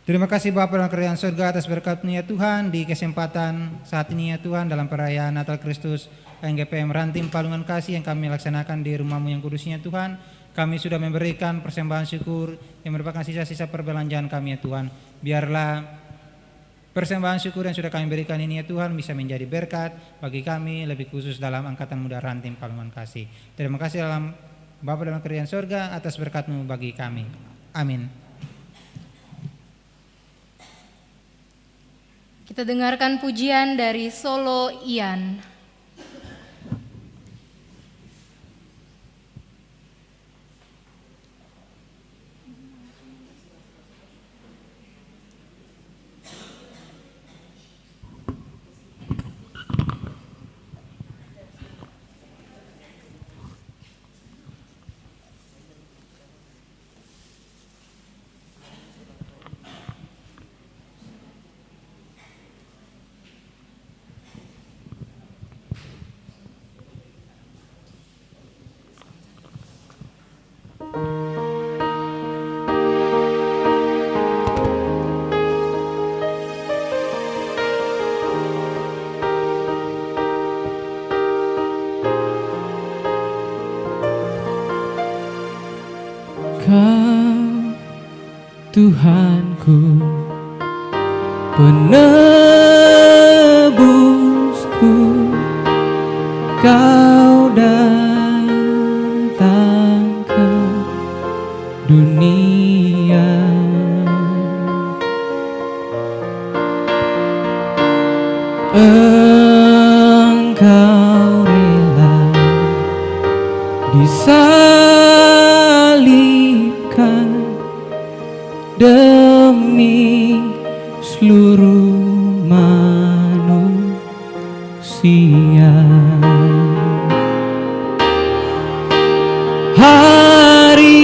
[SPEAKER 6] Terima kasih Bapa dalam kerajaan surga atas berkat-Mu ya Tuhan, di kesempatan saat ini ya Tuhan dalam perayaan Natal Kristus GPM Ranting Palungan Kasih yang kami laksanakan di rumah-Mu yang kudus ya Tuhan. Kami sudah memberikan persembahan syukur yang merupakan sisa-sisa perbelanjaan kami ya Tuhan. Biarlah persembahan syukur yang sudah kami berikan ini ya Tuhan bisa menjadi berkat bagi kami, lebih khusus dalam Angkatan Muda Ranting Palungan Kasih. Terima kasih Bapa dalam kerajaan surga atas berkat-Mu bagi kami. Amin.
[SPEAKER 3] Kita dengarkan pujian dari Solo Ian.
[SPEAKER 10] Kau Tuhanku, penebusku, Kau datang ke dunia. Engkau rela disalibkan demi seluruh manusia. Hari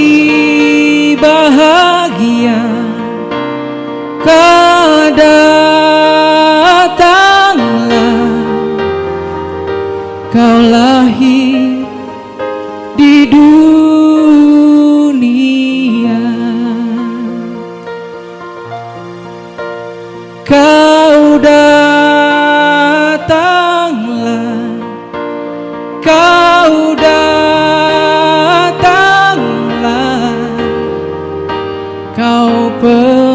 [SPEAKER 10] bahagia kau datanglah, kau lahir di dunia. Kau datanglah, kau datanglah, kau penebus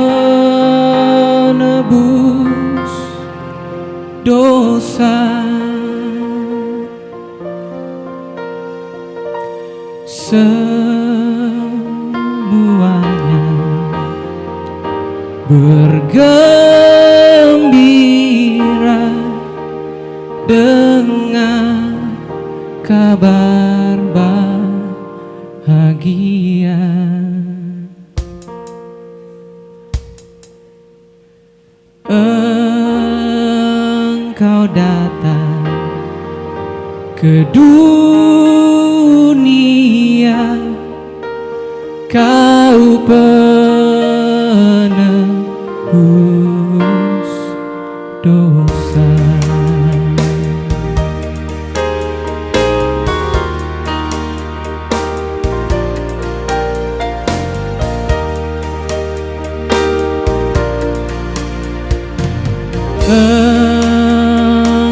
[SPEAKER 10] dosa. Semuanya bergembira dengan kabar bahagia. Engkau datang ke dunia, kau penebus dosa.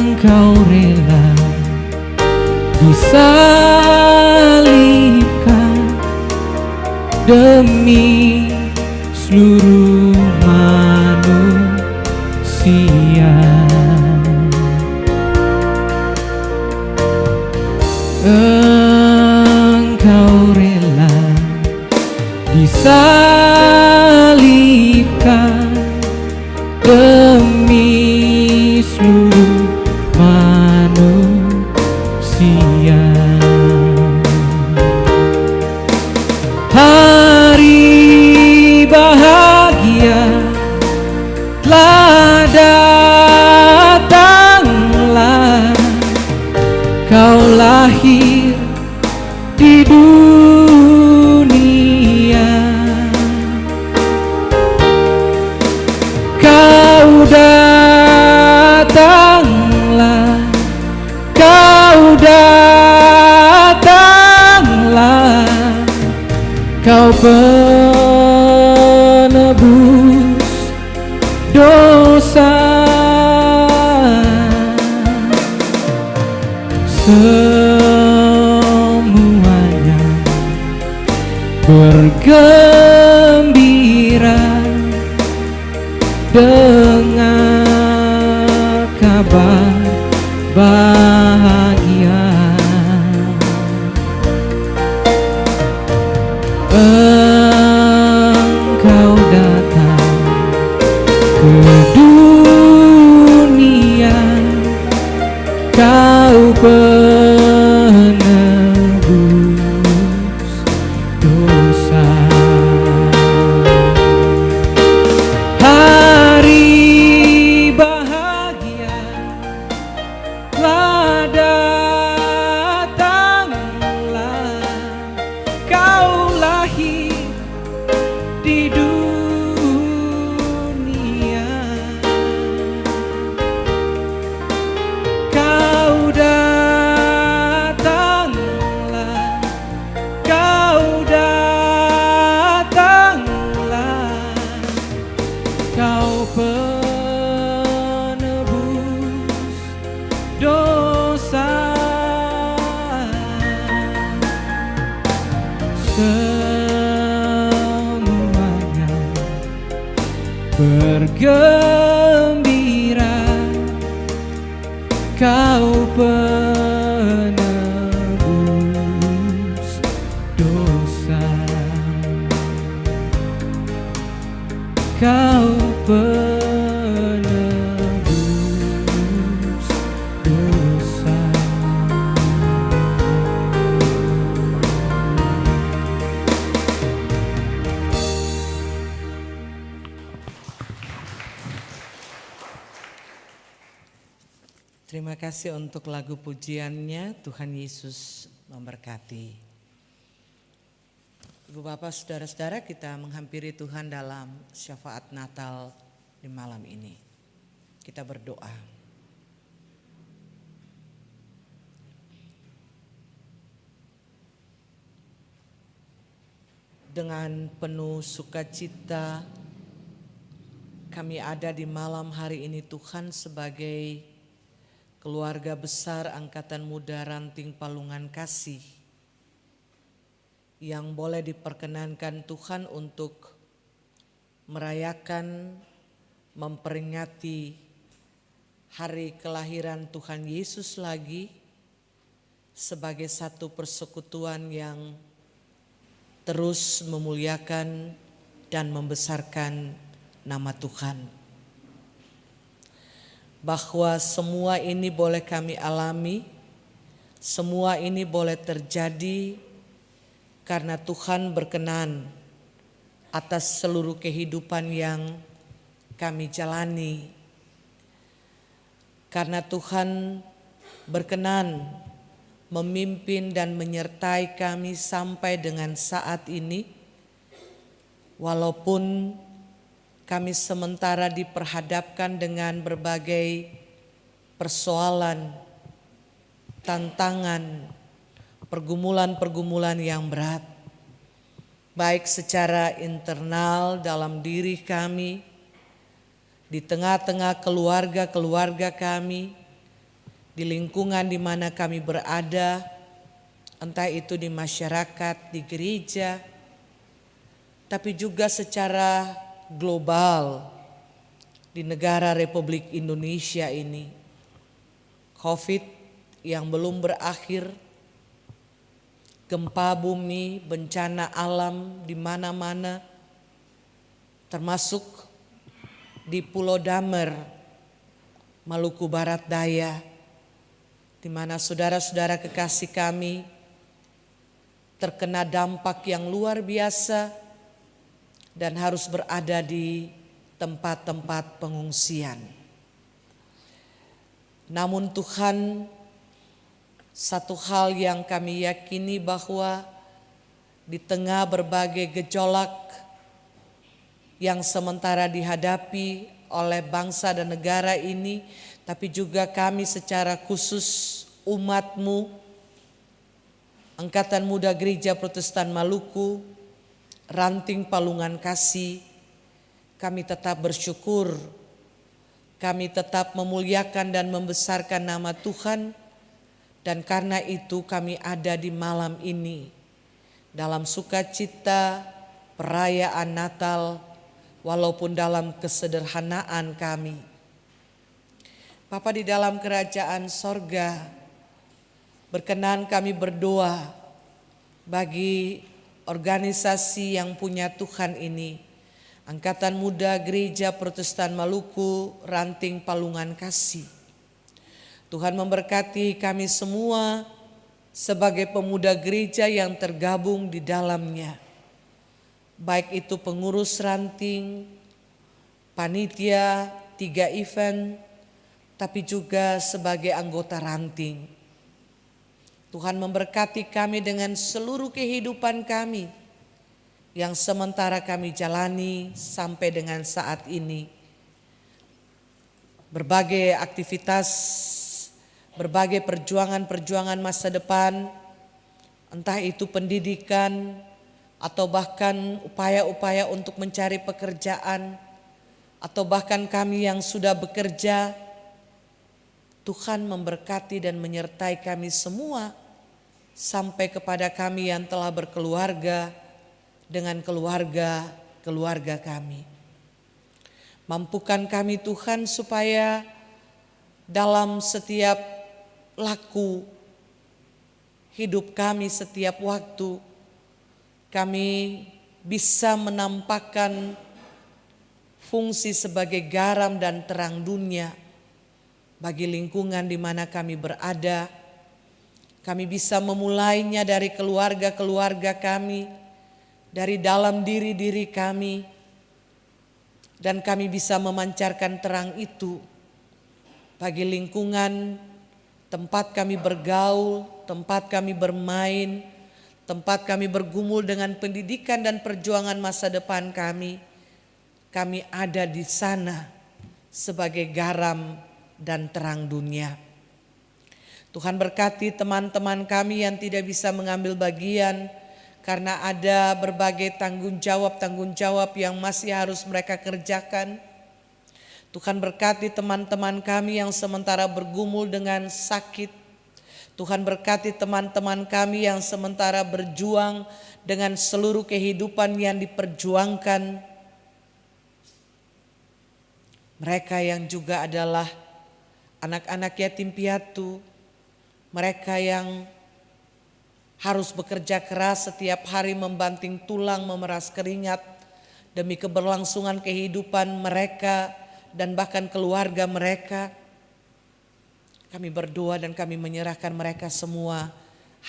[SPEAKER 10] Engkau rela disalibkan demi seluruh manusia. Engkau rela disalibkan demi seluruh manusia. Hari bahagia telah datanglah, kau lahir di dunia. Kau datanglah, kau datanglah, kau penebus dosa. Semuanya bergembira dengan kabar bahagia. Engkau datang ke dunia, kau penebus dosa. Hari bahagia telah datanglah, kau lahir di dunia. Kau datanglah, kau datanglah, kau penebus dosa. Semuanya bergembira, kau penebus dosa. Kau penebus dosa.
[SPEAKER 9] Terima kasih untuk lagu pujiannya. Tuhan Yesus memberkati. Ibu Bapak, Saudara-saudara, kita menghampiri Tuhan dalam syafaat Natal di malam ini. Kita berdoa. Dengan penuh sukacita kami ada di malam hari ini Tuhan sebagai keluarga besar Angkatan Muda Ranting Palungan Kasih yang boleh diperkenankan Tuhan untuk merayakan, memperingati hari kelahiran Tuhan Yesus lagi sebagai satu persekutuan yang terus memuliakan dan membesarkan nama Tuhan. Bahwa semua ini boleh kami alami, semua ini boleh terjadi karena Tuhan berkenan atas seluruh kehidupan yang kami jalani. Karena Tuhan berkenan memimpin dan menyertai kami sampai dengan saat ini, walaupun kami sementara diperhadapkan dengan berbagai persoalan, tantangan, pergumulan-pergumulan yang berat, baik secara internal dalam diri kami, di tengah-tengah keluarga-keluarga kami, di lingkungan di mana kami berada, entah itu di masyarakat, di gereja, tapi juga secara global di negara Republik Indonesia ini. COVID yang belum berakhir, gempa bumi, bencana alam di mana-mana, termasuk di Pulau Damer, Maluku Barat Daya, di mana saudara-saudara kekasih kami terkena dampak yang luar biasa dan harus berada di tempat-tempat pengungsian. Namun Tuhan, satu hal yang kami yakini bahwa di tengah berbagai gejolak yang sementara dihadapi oleh bangsa dan negara ini, tapi juga kami secara khusus umat-Mu, Angkatan Muda Gereja Protestan Maluku, Ranting Palungan Kasih, kami tetap bersyukur, kami tetap memuliakan dan membesarkan nama Tuhan, dan karena itu kami ada di malam ini dalam sukacita perayaan Natal, walaupun dalam kesederhanaan kami. Bapa di dalam kerajaan sorga, berkenan kami berdoa bagi organisasi yang punya Tuhan ini, Angkatan Muda Gereja Protestan Maluku Ranting Palungan Kasih. Tuhan memberkati kami semua sebagai pemuda gereja yang tergabung di dalamnya, baik itu pengurus ranting, panitia 3 event, tapi juga sebagai anggota ranting. Tuhan memberkati kami dengan seluruh kehidupan kami yang sementara kami jalani sampai dengan saat ini. Berbagai aktivitas, berbagai perjuangan-perjuangan masa depan, entah itu pendidikan atau bahkan upaya-upaya untuk mencari pekerjaan, atau bahkan kami yang sudah bekerja, Tuhan memberkati dan menyertai kami semua sampai kepada kami yang telah berkeluarga dengan keluarga kami. Mampukan kami Tuhan supaya dalam setiap laku hidup kami, setiap waktu kami bisa menampakkan fungsi sebagai garam dan terang dunia bagi lingkungan di mana kami berada. Kami bisa memulainya dari keluarga-keluarga kami, dari dalam diri-diri kami, dan kami bisa memancarkan terang itu bagi lingkungan tempat kami bergaul, tempat kami bermain, tempat kami bergumul dengan pendidikan dan perjuangan masa depan kami. Kami ada di sana sebagai garam dan terang dunia. Tuhan berkati teman-teman kami yang tidak bisa mengambil bagian karena ada berbagai tanggung jawab yang masih harus mereka kerjakan. Tuhan berkati teman-teman kami yang sementara bergumul dengan sakit. Tuhan berkati teman-teman kami yang sementara berjuang dengan seluruh kehidupan yang diperjuangkan. Mereka yang juga adalah anak-anak yatim piatu, mereka yang harus bekerja keras setiap hari membanting tulang, memeras keringat demi keberlangsungan kehidupan mereka dan bahkan keluarga mereka. Kami berdoa dan kami menyerahkan mereka semua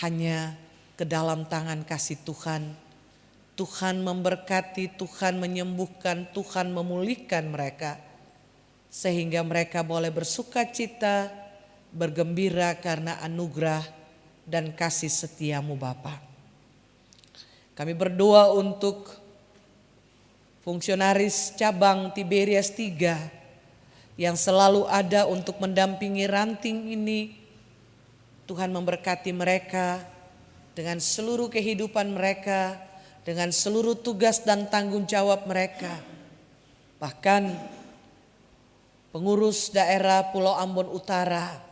[SPEAKER 9] hanya ke dalam tangan kasih Tuhan. Tuhan memberkati, Tuhan menyembuhkan, Tuhan memulihkan mereka, sehingga mereka boleh bersuka cita, bergembira karena anugerah dan kasih setiamu Bapa. Kami berdoa untuk fungsionaris cabang Tiberias 3 yang selalu ada untuk mendampingi ranting ini. Tuhan memberkati mereka dengan seluruh kehidupan mereka, dengan seluruh tugas dan tanggung jawab mereka. Bahkan pengurus daerah Pulau Ambon Utara,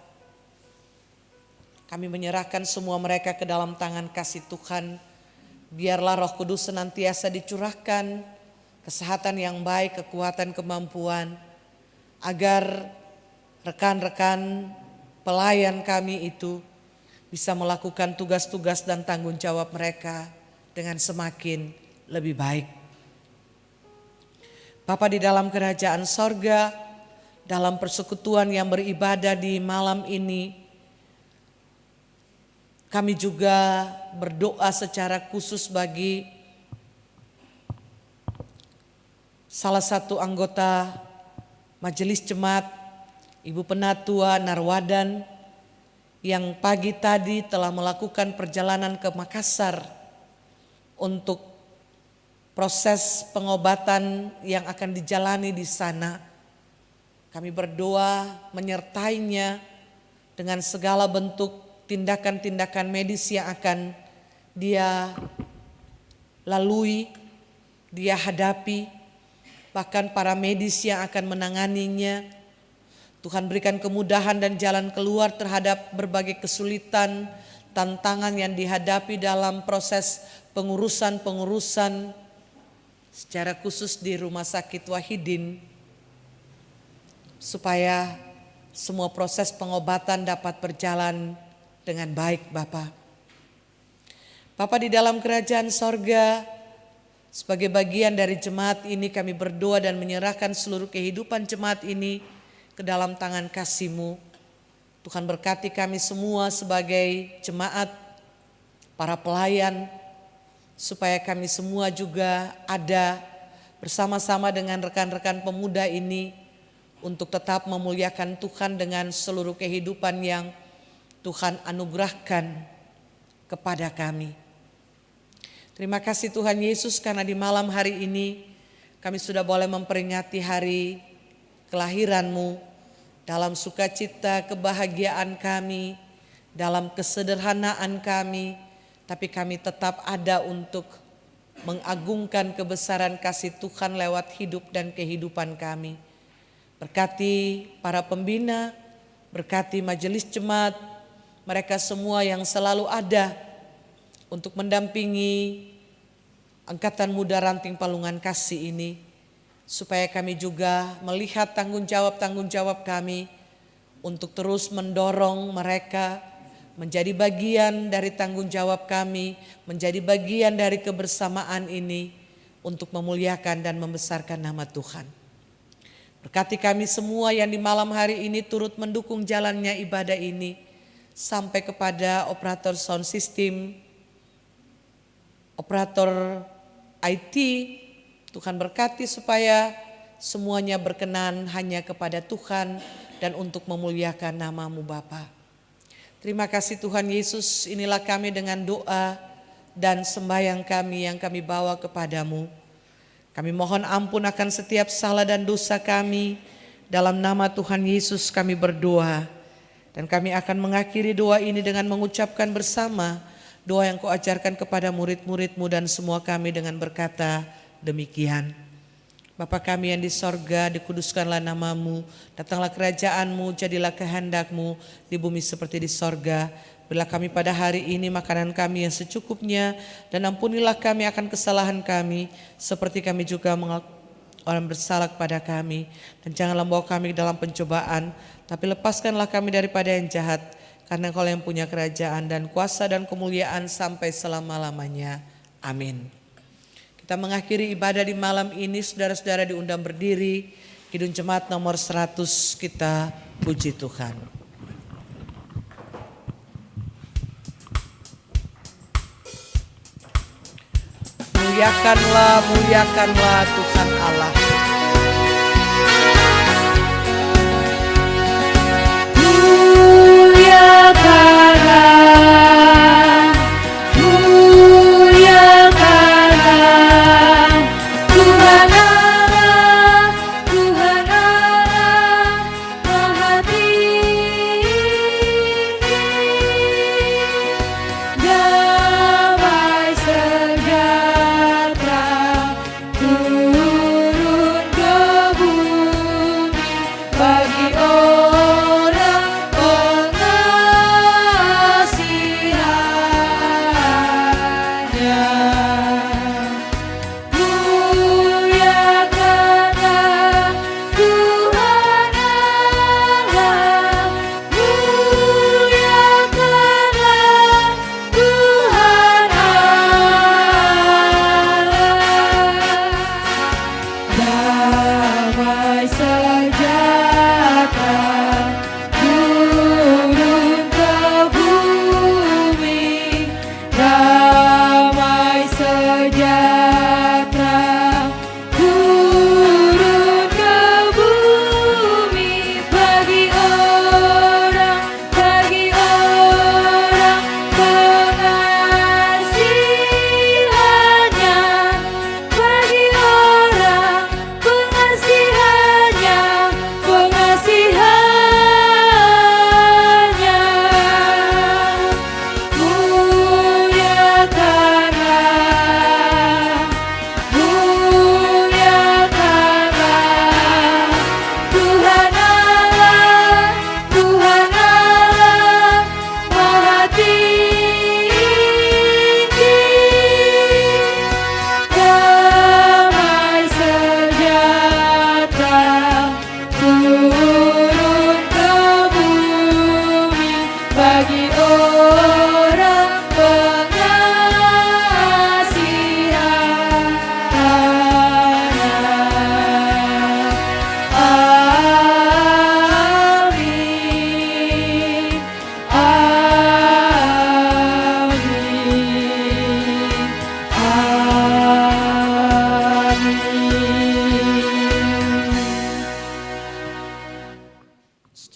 [SPEAKER 9] kami menyerahkan semua mereka ke dalam tangan kasih Tuhan. Biarlah Roh Kudus senantiasa dicurahkan, kesehatan yang baik, kekuatan, kemampuan, agar rekan-rekan pelayan kami itu bisa melakukan tugas-tugas dan tanggung jawab mereka dengan semakin lebih baik. Bapa di dalam kerajaan sorga, dalam persekutuan yang beribadah di malam ini, kami juga berdoa secara khusus bagi salah satu anggota Majelis Jemaat, Ibu Penatua Narwadan, yang pagi tadi telah melakukan perjalanan ke Makassar untuk proses pengobatan yang akan dijalani di sana. Kami berdoa menyertainya dengan segala bentuk tindakan-tindakan medis yang akan dia lalui, dia hadapi, bahkan para medis yang akan menanganinya. Tuhan berikan kemudahan dan jalan keluar terhadap berbagai kesulitan, tantangan yang dihadapi dalam proses pengurusan secara khusus di Rumah Sakit Wahidin, supaya semua proses pengobatan dapat berjalan dengan baik Bapa. Bapa di dalam kerajaan sorga, sebagai bagian dari jemaat ini kami berdoa dan menyerahkan seluruh kehidupan jemaat ini ke dalam tangan kasih-Mu. Tuhan berkati kami semua sebagai jemaat, para pelayan, supaya kami semua juga ada bersama-sama dengan rekan-rekan pemuda ini untuk tetap memuliakan Tuhan dengan seluruh kehidupan yang Tuhan anugerahkan kepada kami. Terima kasih Tuhan Yesus, karena di malam hari ini kami sudah boleh memperingati hari kelahiran-Mu dalam sukacita, kebahagiaan kami, dalam kesederhanaan kami, tapi kami tetap ada untuk mengagungkan kebesaran kasih Tuhan lewat hidup dan kehidupan kami. Berkati para pembina, berkati majelis jemaat, mereka semua yang selalu ada untuk mendampingi Angkatan Muda Ranting Palungan Kasih ini, supaya kami juga melihat tanggung jawab kami untuk terus mendorong mereka menjadi bagian dari tanggung jawab kami, menjadi bagian dari kebersamaan ini untuk memuliakan dan membesarkan nama Tuhan. Berkati kami semua yang di malam hari ini turut mendukung jalannya ibadah ini, sampai kepada operator sound system, operator IT. Tuhan berkati supaya semuanya berkenan hanya kepada Tuhan dan untuk memuliakan nama-Mu Bapa. Terima kasih Tuhan Yesus, inilah kami dengan doa dan sembahyang kami yang kami bawa kepadamu. Kami mohon ampun akan setiap salah dan dosa kami. Dalam nama Tuhan Yesus kami berdoa. Dan kami akan mengakhiri doa ini dengan mengucapkan bersama doa yang kau ajarkan kepada murid-muridmu dan semua kami dengan berkata demikian. Bapa kami yang di sorga, dikuduskanlah namamu, datanglah kerajaanmu, jadilah kehendakmu di bumi seperti di sorga. Berilah kami pada hari ini makanan kami yang secukupnya, dan ampunilah kami akan kesalahan kami, seperti kami juga orang bersalah kepada kami. Dan janganlah bawa kami dalam pencobaan, tapi lepaskanlah kami daripada yang jahat, karena Engkau yang punya kerajaan dan kuasa dan kemuliaan sampai selama-lamanya. Amin. Kita mengakhiri ibadah di malam ini, saudara-saudara diundang berdiri. Kidung Jemaat nomor 100, kita puji Tuhan. Muliakanlah, muliakanlah Tuhan Allah.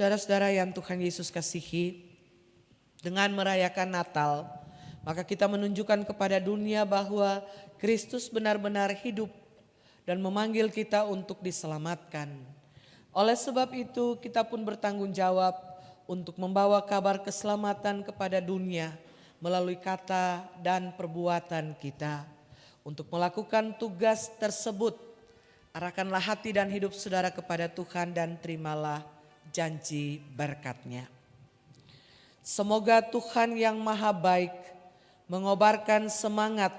[SPEAKER 9] Saudara-saudara yang Tuhan Yesus kasihi, dengan merayakan Natal, maka kita menunjukkan kepada dunia bahwa Kristus benar-benar hidup dan memanggil kita untuk diselamatkan. Oleh sebab itu, kita pun bertanggung jawab untuk membawa kabar keselamatan kepada dunia melalui kata dan perbuatan kita. Untuk melakukan tugas tersebut, arahkanlah hati dan hidup saudara kepada Tuhan dan terimalah janji berkat-Nya. Semoga Tuhan yang maha baik mengobarkan semangat.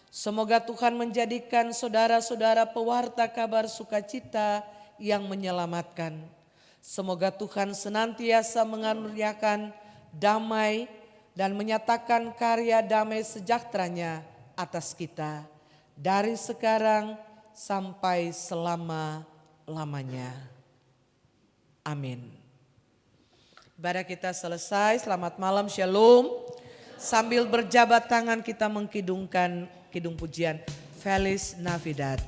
[SPEAKER 9] Semoga Tuhan menjadikan saudara-saudara pewarta kabar sukacita yang menyelamatkan. Semoga Tuhan senantiasa mengaruniakan damai dan menyatakan karya damai sejahtera-Nya atas kita dari sekarang sampai selama-lamanya. Amin. Ibadah kita selesai, selamat malam, shalom. Sambil berjabat tangan kita mengkidungkan kidung pujian Feliz Navidad.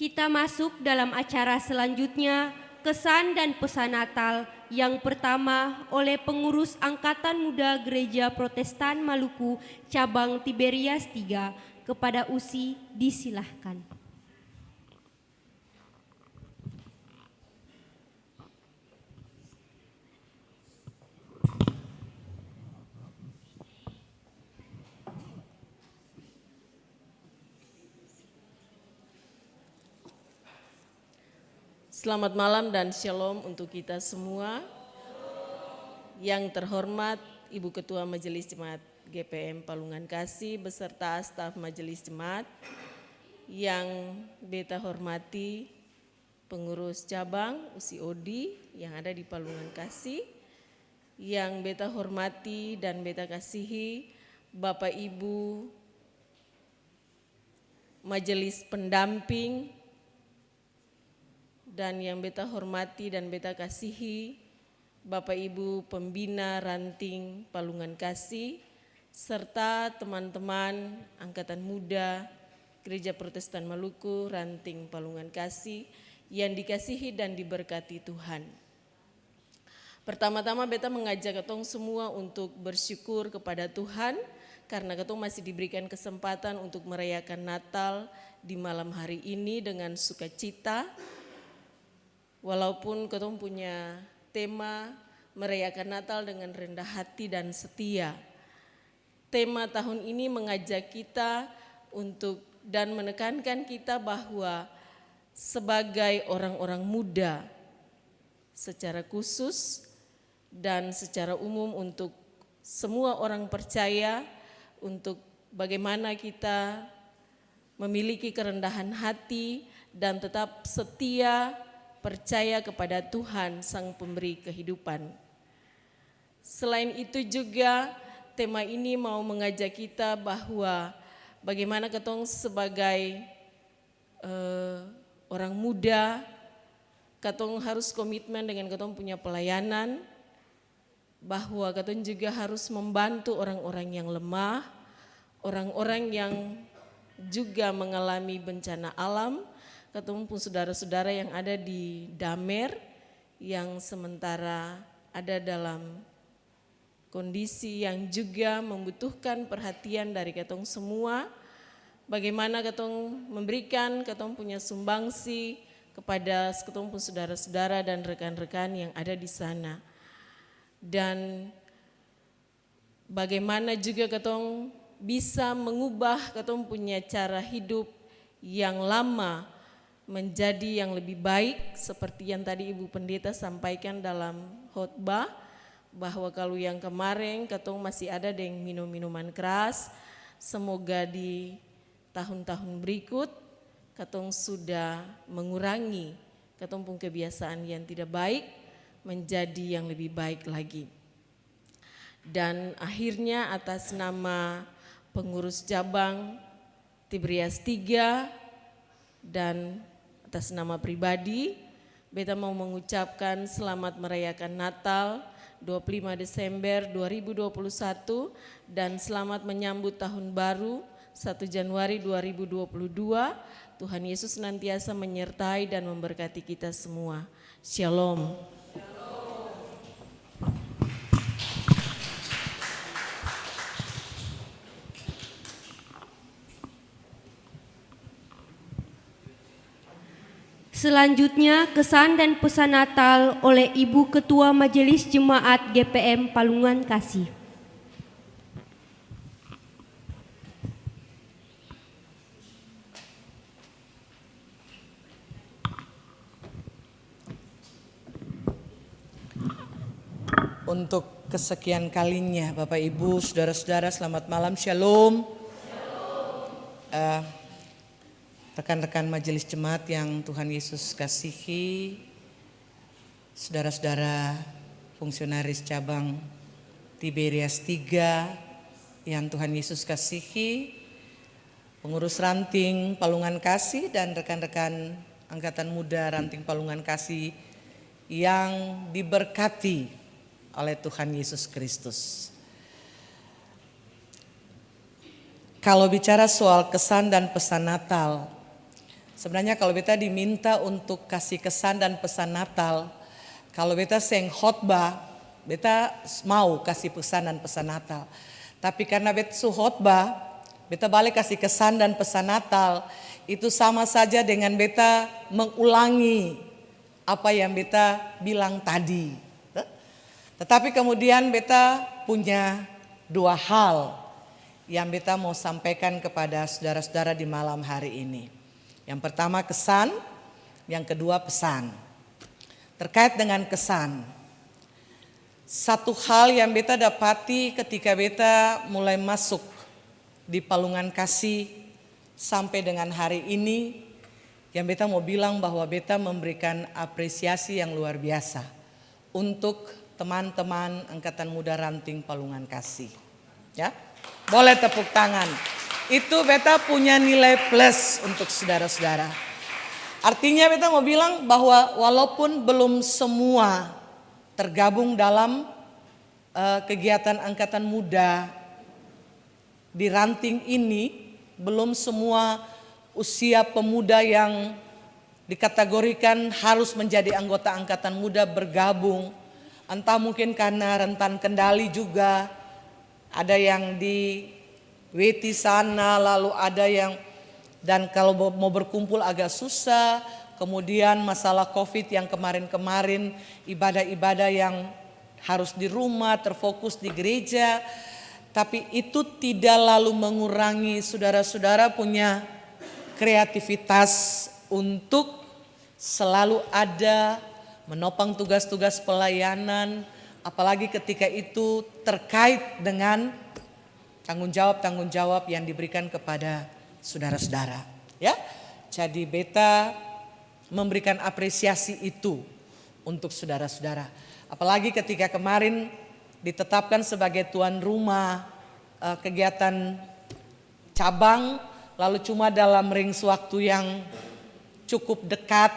[SPEAKER 2] Kita masuk dalam acara selanjutnya, kesan dan pesan Natal yang pertama oleh pengurus Angkatan Muda Gereja Protestan Maluku Cabang Tiberias 3. Kepada Usi disilahkan.
[SPEAKER 11] Selamat malam dan shalom untuk kita semua. Yang terhormat Ibu Ketua Majelis Jemaat GPM Palungan Kasih beserta staf Majelis Jemaat, yang beta hormati pengurus cabang Usi Odi yang ada di Palungan Kasih, yang beta hormati dan beta kasihi Bapak Ibu Majelis Pendamping, dan yang beta hormati dan beta kasihi Bapak Ibu Pembina Ranting Palungan Kasih, serta teman-teman Angkatan Muda Gereja Protestan Maluku Ranting Palungan Kasih yang dikasihi dan diberkati Tuhan. Pertama-tama beta mengajak ketong semua untuk bersyukur kepada Tuhan karena ketong masih diberikan kesempatan untuk merayakan Natal di malam hari ini dengan sukacita. Walaupun ketong punya tema merayakan Natal dengan rendah hati dan setia. Tema tahun ini mengajak kita untuk dan menekankan kita bahwa sebagai orang-orang muda secara khusus dan secara umum untuk semua orang percaya, untuk bagaimana kita memiliki kerendahan hati dan tetap setia percaya kepada Tuhan Sang Pemberi kehidupan. Selain itu juga tema ini mau mengajak kita bahwa bagaimana ketong sebagai orang muda, ketong harus komitmen dengan ketong punya pelayanan, bahwa ketong juga harus membantu orang-orang yang lemah, orang-orang yang juga mengalami bencana alam, ketemu pun saudara-saudara yang ada di Damer yang sementara ada dalam kondisi yang juga membutuhkan perhatian dari ketong semua. Bagaimana ketong memberikan ketong punya sumbangsi kepada ketong pun saudara-saudara dan rekan-rekan yang ada di sana. Dan bagaimana juga ketong bisa mengubah ketong punya cara hidup yang lama menjadi yang lebih baik, seperti yang tadi Ibu Pendeta sampaikan dalam khotbah, bahwa kalau yang kemarin ketong masih ada dengan minum-minuman keras, semoga di tahun-tahun berikut ketong sudah mengurangi ketong pun kebiasaan yang tidak baik menjadi yang lebih baik lagi. Dan akhirnya atas nama pengurus cabang Tiberias 3 dan atas nama pribadi, beta mau mengucapkan selamat merayakan Natal 25 Desember 2021 dan selamat menyambut tahun baru 1 Januari 2022. Tuhan Yesus senantiasa menyertai dan memberkati kita semua. Shalom.
[SPEAKER 2] Selanjutnya, kesan dan pesan Natal oleh Ibu Ketua Majelis Jemaat GPM Palungan Kasih.
[SPEAKER 9] Untuk kesekian kalinya Bapak Ibu, saudara-saudara, selamat malam, shalom. Rekan-rekan majelis jemaat yang Tuhan Yesus kasihi, saudara-saudara fungsionaris cabang Tiberias 3 yang Tuhan Yesus kasihi, pengurus Ranting Palungan Kasih dan rekan-rekan Angkatan Muda Ranting Palungan Kasih yang diberkati oleh Tuhan Yesus Kristus. Kalau bicara soal kesan dan pesan Natal, Sebenarnya kalau beta diminta untuk kasih kesan dan pesan Natal, kalau beta seng khotbah, beta mau kasih pesan dan pesan Natal. Tapi karena beta su khotbah, beta balik kasih kesan dan pesan Natal, itu sama saja dengan beta mengulangi apa yang beta bilang tadi. Tetapi kemudian beta punya dua hal yang beta mau sampaikan kepada saudara-saudara di malam hari ini. Yang pertama kesan, yang kedua pesan. Terkait dengan kesan, satu hal yang beta dapati ketika beta mulai masuk di palungan kasih sampai dengan hari ini, yang beta mau bilang bahwa beta memberikan apresiasi yang luar biasa untuk teman-teman Angkatan Muda Ranting Palungan Kasih. Ya, boleh tepuk tangan. Itu beta punya nilai plus untuk saudara-saudara. Artinya beta mau bilang bahwa walaupun belum semua tergabung dalam kegiatan Angkatan Muda di Ranting ini, belum semua usia pemuda yang dikategorikan harus menjadi anggota Angkatan Muda bergabung. Entah mungkin karena rentan kendali juga, ada yang di Weti sana, lalu ada yang, dan kalau mau berkumpul agak susah. Kemudian masalah COVID yang kemarin-kemarin, ibadah-ibadah yang harus di rumah, terfokus di gereja. Tapi itu tidak lalu mengurangi saudara-saudara punya kreativitas untuk selalu ada menopang tugas-tugas pelayanan, apalagi ketika itu terkait dengan tanggung jawab yang diberikan kepada saudara-saudara. Ya, jadi beta memberikan apresiasi itu untuk saudara-saudara. Apalagi ketika kemarin ditetapkan sebagai tuan rumah kegiatan cabang, lalu cuma dalam rings waktu yang cukup dekat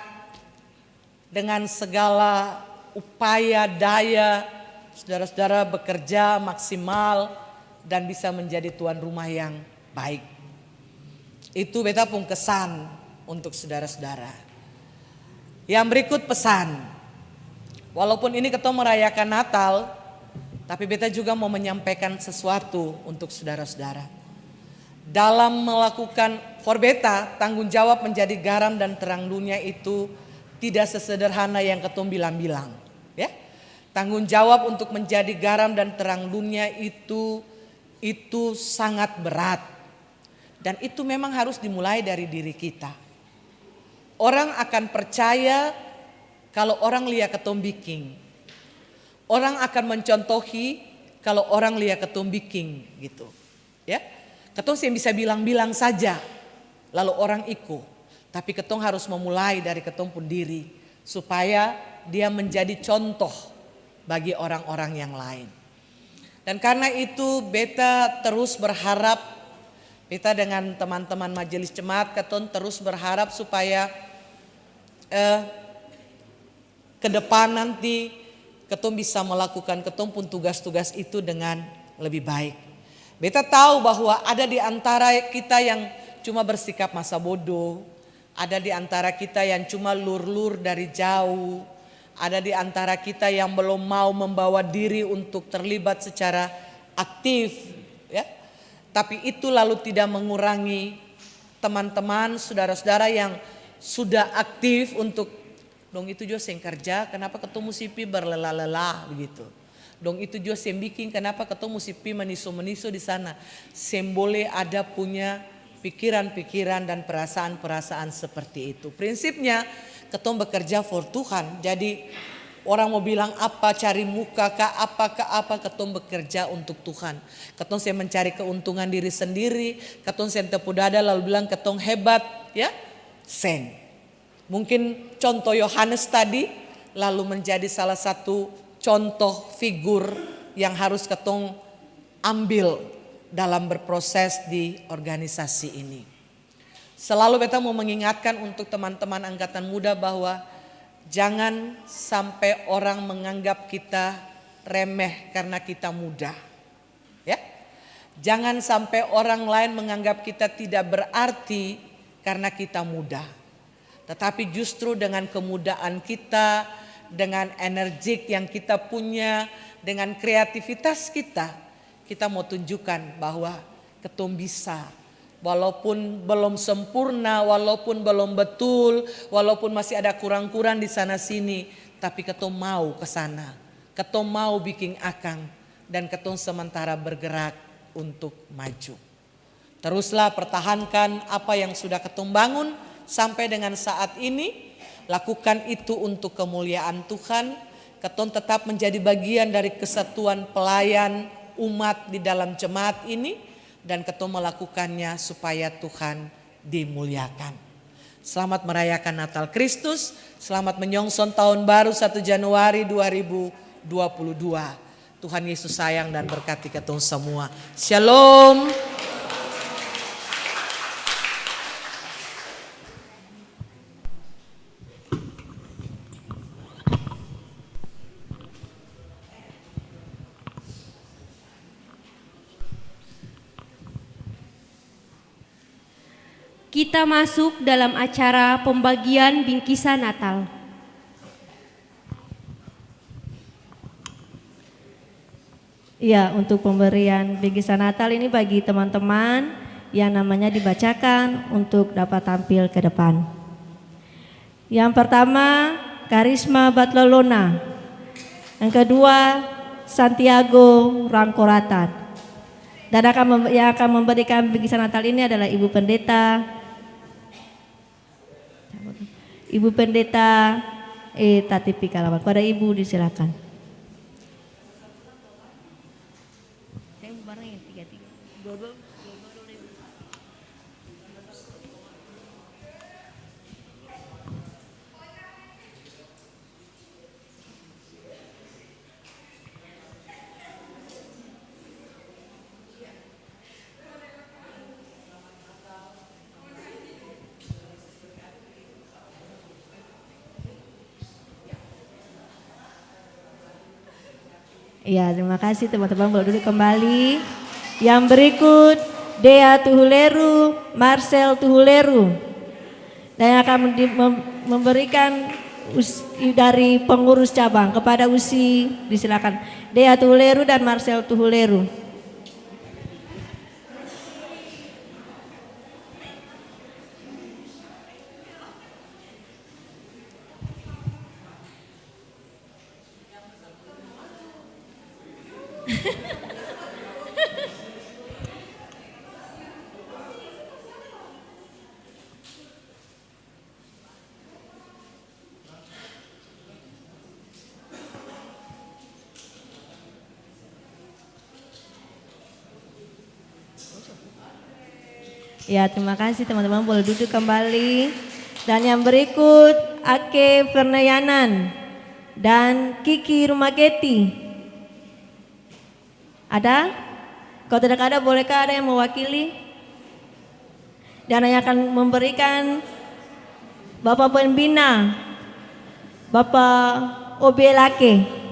[SPEAKER 9] dengan segala upaya daya saudara-saudara bekerja maksimal dan bisa menjadi tuan rumah yang baik. Itu beta pun kesan untuk saudara-saudara. Yang berikut pesan. Walaupun ini kita merayakan Natal, tapi beta juga mau menyampaikan sesuatu untuk saudara-saudara. Dalam melakukan for beta, tanggung jawab menjadi garam dan terang dunia itu tidak sesederhana yang ketum bilang-bilang. Ya, tanggung jawab untuk menjadi garam dan terang dunia itu sangat berat. Dan itu memang harus dimulai dari diri kita. Orang akan percaya kalau orang lihat ketum biking. Orang akan mencontohi kalau orang lihat ketum biking gitu. Ya, ketum sih bisa bilang-bilang saja, lalu orang ikut. Tapi ketum harus memulai dari ketum pun diri supaya dia menjadi contoh bagi orang-orang yang lain. Dan karena itu beta terus berharap, beta dengan teman-teman majelis jemaat ketum terus berharap supaya ke depan nanti ketum bisa melakukan ketum pun tugas-tugas itu dengan lebih baik. Beta tahu bahwa ada di antara kita yang cuma bersikap masa bodoh, ada di antara kita yang cuma lur-lur dari jauh, ada di antara kita yang belum mau membawa diri untuk terlibat secara aktif, ya. Tapi itu lalu tidak mengurangi teman-teman, saudara-saudara yang sudah aktif untuk dong itu jo seng kerja, kenapa ketemu sipi berlelah-lelah begitu. Dong itu jo seng bikin, kenapa ketemu sipi menisu-menisu di sana. Sem boleh ada punya pikiran-pikiran dan perasaan-perasaan seperti itu. Prinsipnya ketum bekerja for Tuhan. Jadi orang mau bilang apa, cari muka kah, apa ketum bekerja untuk Tuhan. Ketum saya mencari keuntungan diri sendiri, ketum saya tepu dada lalu bilang ketum hebat, ya. Seng. Mungkin contoh Yohanes tadi lalu menjadi salah satu contoh figur yang harus ketum ambil dalam berproses di organisasi ini. Selalu beta mau mengingatkan untuk teman-teman angkatan muda bahwa jangan sampai orang menganggap kita remeh karena kita muda. Ya. Jangan sampai orang lain menganggap kita tidak berarti karena kita muda. Tetapi justru dengan kemudaan kita, dengan energik yang kita punya, dengan kreativitas kita, kita mau tunjukkan bahwa ketum bisa. Walaupun belum sempurna, walaupun belum betul, walaupun masih ada kurang-kurang di sana sini, tapi ketum mau ke sana. Ketum mau bikin akang dan ketum sementara bergerak untuk maju. Teruslah pertahankan apa yang sudah ketum bangun sampai dengan saat ini. Lakukan itu untuk kemuliaan Tuhan. Ketum tetap menjadi bagian dari kesatuan pelayan umat di dalam jemaat ini. Dan ketum melakukannya supaya Tuhan dimuliakan. Selamat merayakan Natal Kristus. Selamat menyongsong tahun baru 1 Januari 2022. Tuhan Yesus sayang dan berkati ketum semua. Shalom.
[SPEAKER 2] Kita masuk dalam acara pembagian bingkisan Natal.
[SPEAKER 4] Ya, untuk pemberian bingkisan Natal ini bagi teman-teman yang namanya dibacakan untuk dapat tampil ke depan. Yang pertama, Karisma Batlolona. Yang kedua, Santiago Rangkoratan. Dan yang akan memberikan bingkisan Natal ini adalah Ibu Pendeta Tati Pikalawan. Pada Ibu disilakan. Ya, terima kasih teman-teman, boleh duduk kembali. Yang berikut Dea Tuhuleru, Marcel Tuhuleru. Dan yang akan memberikan dari pengurus cabang kepada Usi, disilakan Dea Tuhuleru dan Marcel Tuhuleru. Ya, terima kasih teman-teman, boleh duduk kembali. Dan yang berikut Ake Fernayanan dan Kiki Rumaketi. Ada? Kalau tidak ada, bolehkah ada yang mewakili? Dan yang akan memberikan Bapak Pembina, Bapak Obielake.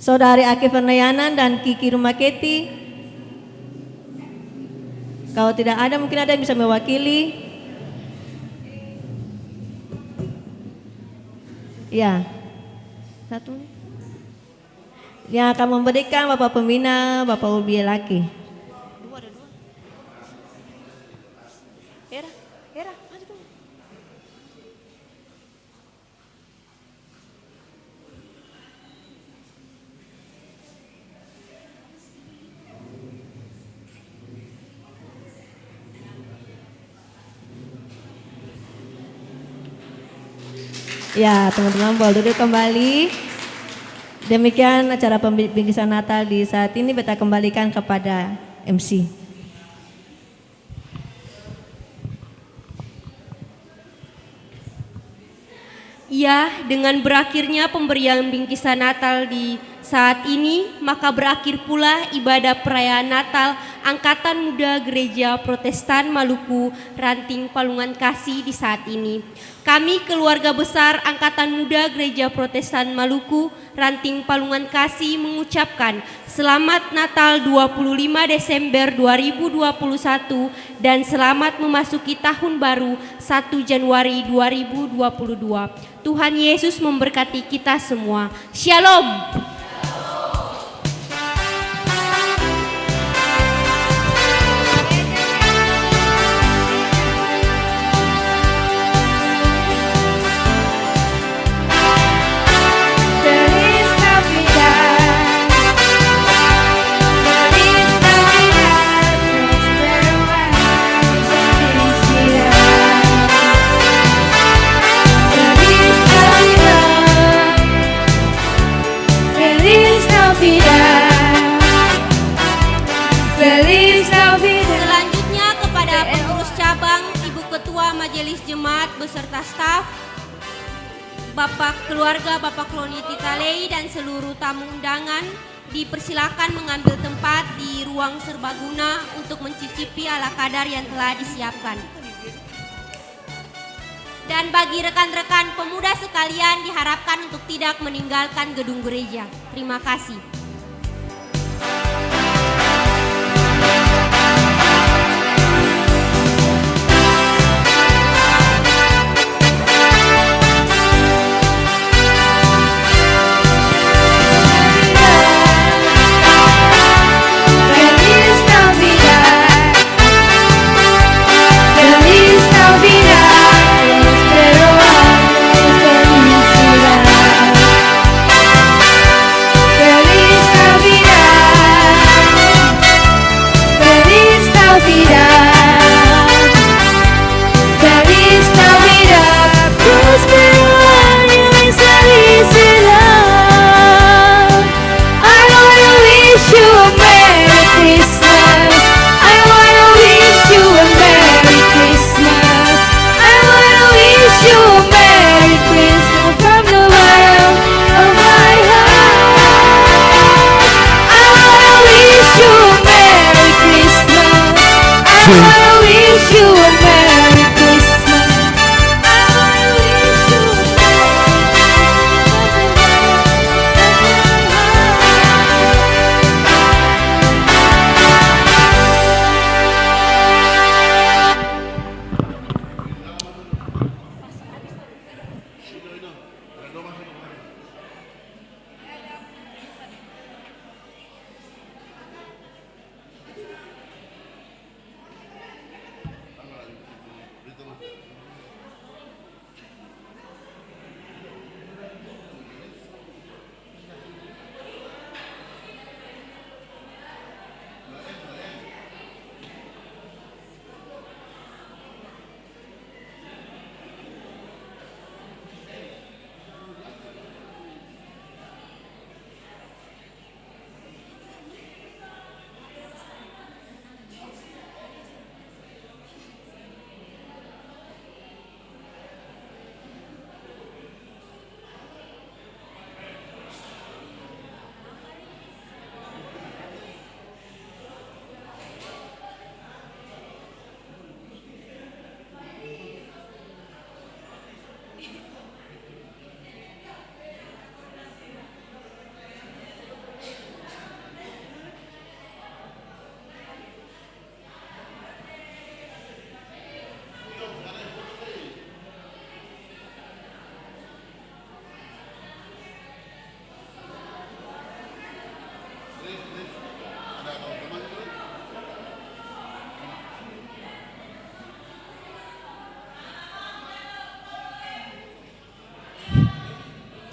[SPEAKER 4] Saudari Ake Fernayanan dan Kiki Rumaketi. Kalau tidak ada, mungkin ada yang bisa mewakili. Ya, satu. Yang akan memberikan Bapak Pembina, Bapak Obielake. Ya, teman-teman boleh duduk kembali. Demikian acara pembingkisan Natal di saat ini, beta kembalikan kepada MC.
[SPEAKER 2] Ya, dengan berakhirnya pemberian bingkisan Natal di saat ini, maka berakhir pula ibadah perayaan Natal Angkatan Muda Gereja Protestan Maluku Ranting Palungan Kasih di saat ini. Kami keluarga besar Angkatan Muda Gereja Protestan Maluku Ranting Palungan Kasih mengucapkan Selamat Natal 25 Desember 2021 dan selamat memasuki tahun baru 1 Januari 2022. Tuhan Yesus memberkati kita semua. Shalom. Selanjutnya kepada pengurus cabang, Ibu Ketua Majelis Jemaat beserta staf, Bapak keluarga Bapak Kloni Titalei dan seluruh tamu undangan dipersilakan mengambil tempat di ruang serbaguna untuk mencicipi ala kadar yang telah disiapkan. Dan bagi rekan-rekan pemuda sekalian diharapkan untuk tidak meninggalkan gedung gereja. Terima kasih.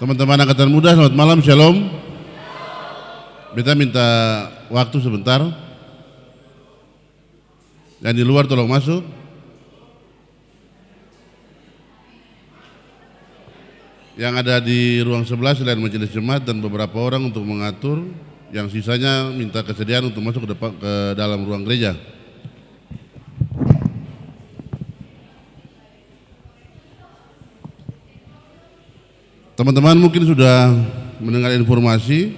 [SPEAKER 12] Teman-teman Angkatan Muda, selamat malam, shalom. Beta minta waktu sebentar. Yang di luar tolong masuk. Yang ada di ruang sebelah selain majelis jemaat dan beberapa orang untuk mengatur. Yang sisanya minta kesediaan untuk masuk ke dalam ruang gereja. Teman-teman mungkin sudah mendengar informasi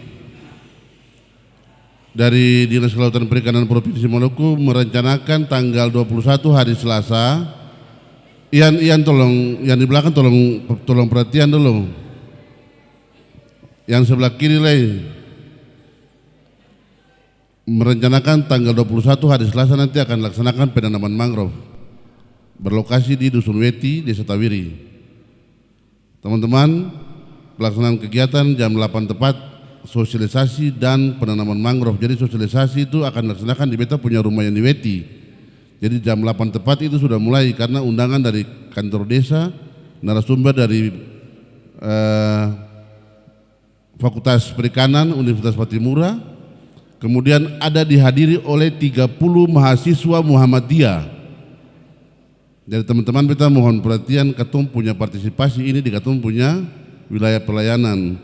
[SPEAKER 12] dari Dinas Kelautan Perikanan Provinsi Maluku merencanakan tanggal 21 hari Selasa. Ian tolong, yang di belakang tolong perhatian dulu. Yang sebelah kiri lagi. Merencanakan tanggal 21 hari Selasa nanti akan laksanakan penanaman mangrove berlokasi di Dusun Weti, Desa Tawiri. Teman-teman, pelaksanaan kegiatan jam 8 tepat, sosialisasi dan penanaman mangrove. Jadi sosialisasi itu akan dilaksanakan di beta punya rumah yang di Weti. Jadi jam 8 tepat itu sudah mulai karena undangan dari kantor desa, narasumber dari Fakultas Perikanan Universitas Patimura, kemudian ada dihadiri oleh 30 mahasiswa Muhammadiyah. Jadi teman-teman kita mohon perhatian, ketum punya partisipasi ini di ketum punya wilayah pelayanan.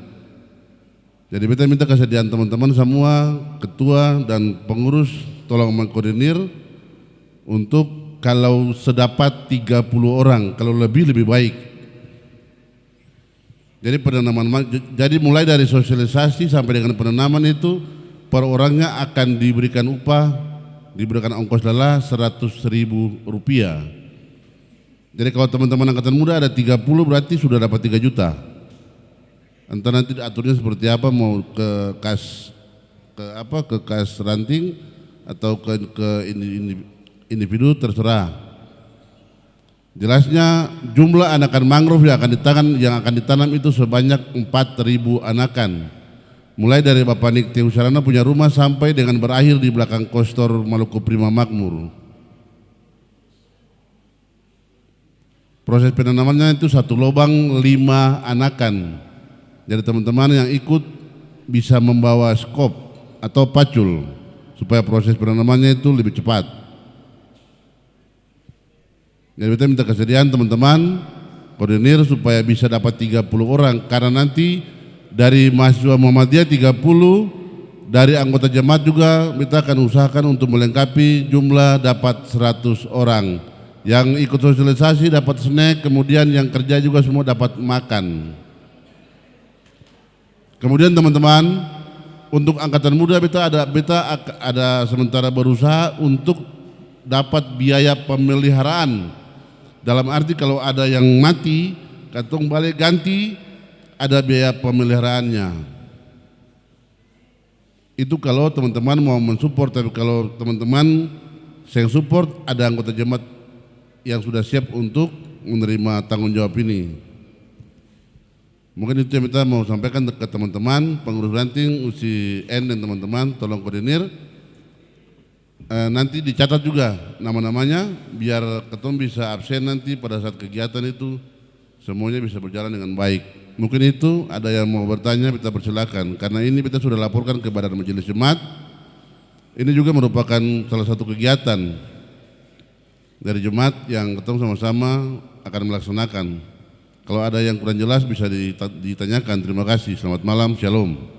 [SPEAKER 12] Jadi kita minta kesediaan teman-teman semua, ketua dan pengurus tolong mengkoordinir untuk kalau sedapat 30 orang, kalau lebih baik. Jadi penanaman, jadi mulai dari sosialisasi sampai dengan penanaman itu per orangnya akan diberikan upah, diberikan ongkos lelah 100.000 rupiah. Jadi kalau teman-teman angkatan muda ada 30 berarti sudah dapat 3 juta. Entah nanti aturnya seperti apa, mau ke kas ranting atau ke individu terserah. Jelasnya jumlah anakan mangrove yang akan ditanam itu sebanyak 4.000 anakan. Mulai dari Bapak Nikti Usarana punya rumah sampai dengan berakhir di belakang Kostor Maluku Prima Makmur. Proses penanamannya itu satu lubang 5 anakan. Jadi teman-teman yang ikut bisa membawa skop atau pacul supaya proses penanamannya itu lebih cepat. Jadi kita minta kesediaan teman-teman koordinir supaya bisa dapat 30 orang karena nanti dari mahasiswa Muhammadiyah 30, dari anggota jemaat juga kita akan usahakan untuk melengkapi jumlah dapat 100 orang. Yang ikut sosialisasi dapat snack, kemudian yang kerja juga semua dapat makan. Kemudian teman-teman, untuk angkatan muda beta ada sementara berusaha untuk dapat biaya pemeliharaan. Dalam arti kalau ada yang mati, katong balik ganti, ada biaya pemeliharaannya. Itu kalau teman-teman mau mensupport, tapi kalau teman-teman yang support ada anggota jemaat yang sudah siap untuk menerima tanggung jawab ini. Mungkin itu yang kita mau sampaikan ke teman-teman, pengurus ranting, UCN dan teman-teman, tolong koordinir. Nanti dicatat juga nama-namanya, biar ketum bisa absen nanti pada saat kegiatan itu, semuanya bisa berjalan dengan baik. Mungkin itu ada yang mau bertanya, kita persilakan. Karena ini kita sudah laporkan ke Badan Majelis Jemaat. Ini juga merupakan salah satu kegiatan dari Jemaat yang ketum sama-sama akan melaksanakan. Kalau ada yang kurang jelas bisa ditanyakan. Terima kasih. Selamat malam. Shalom.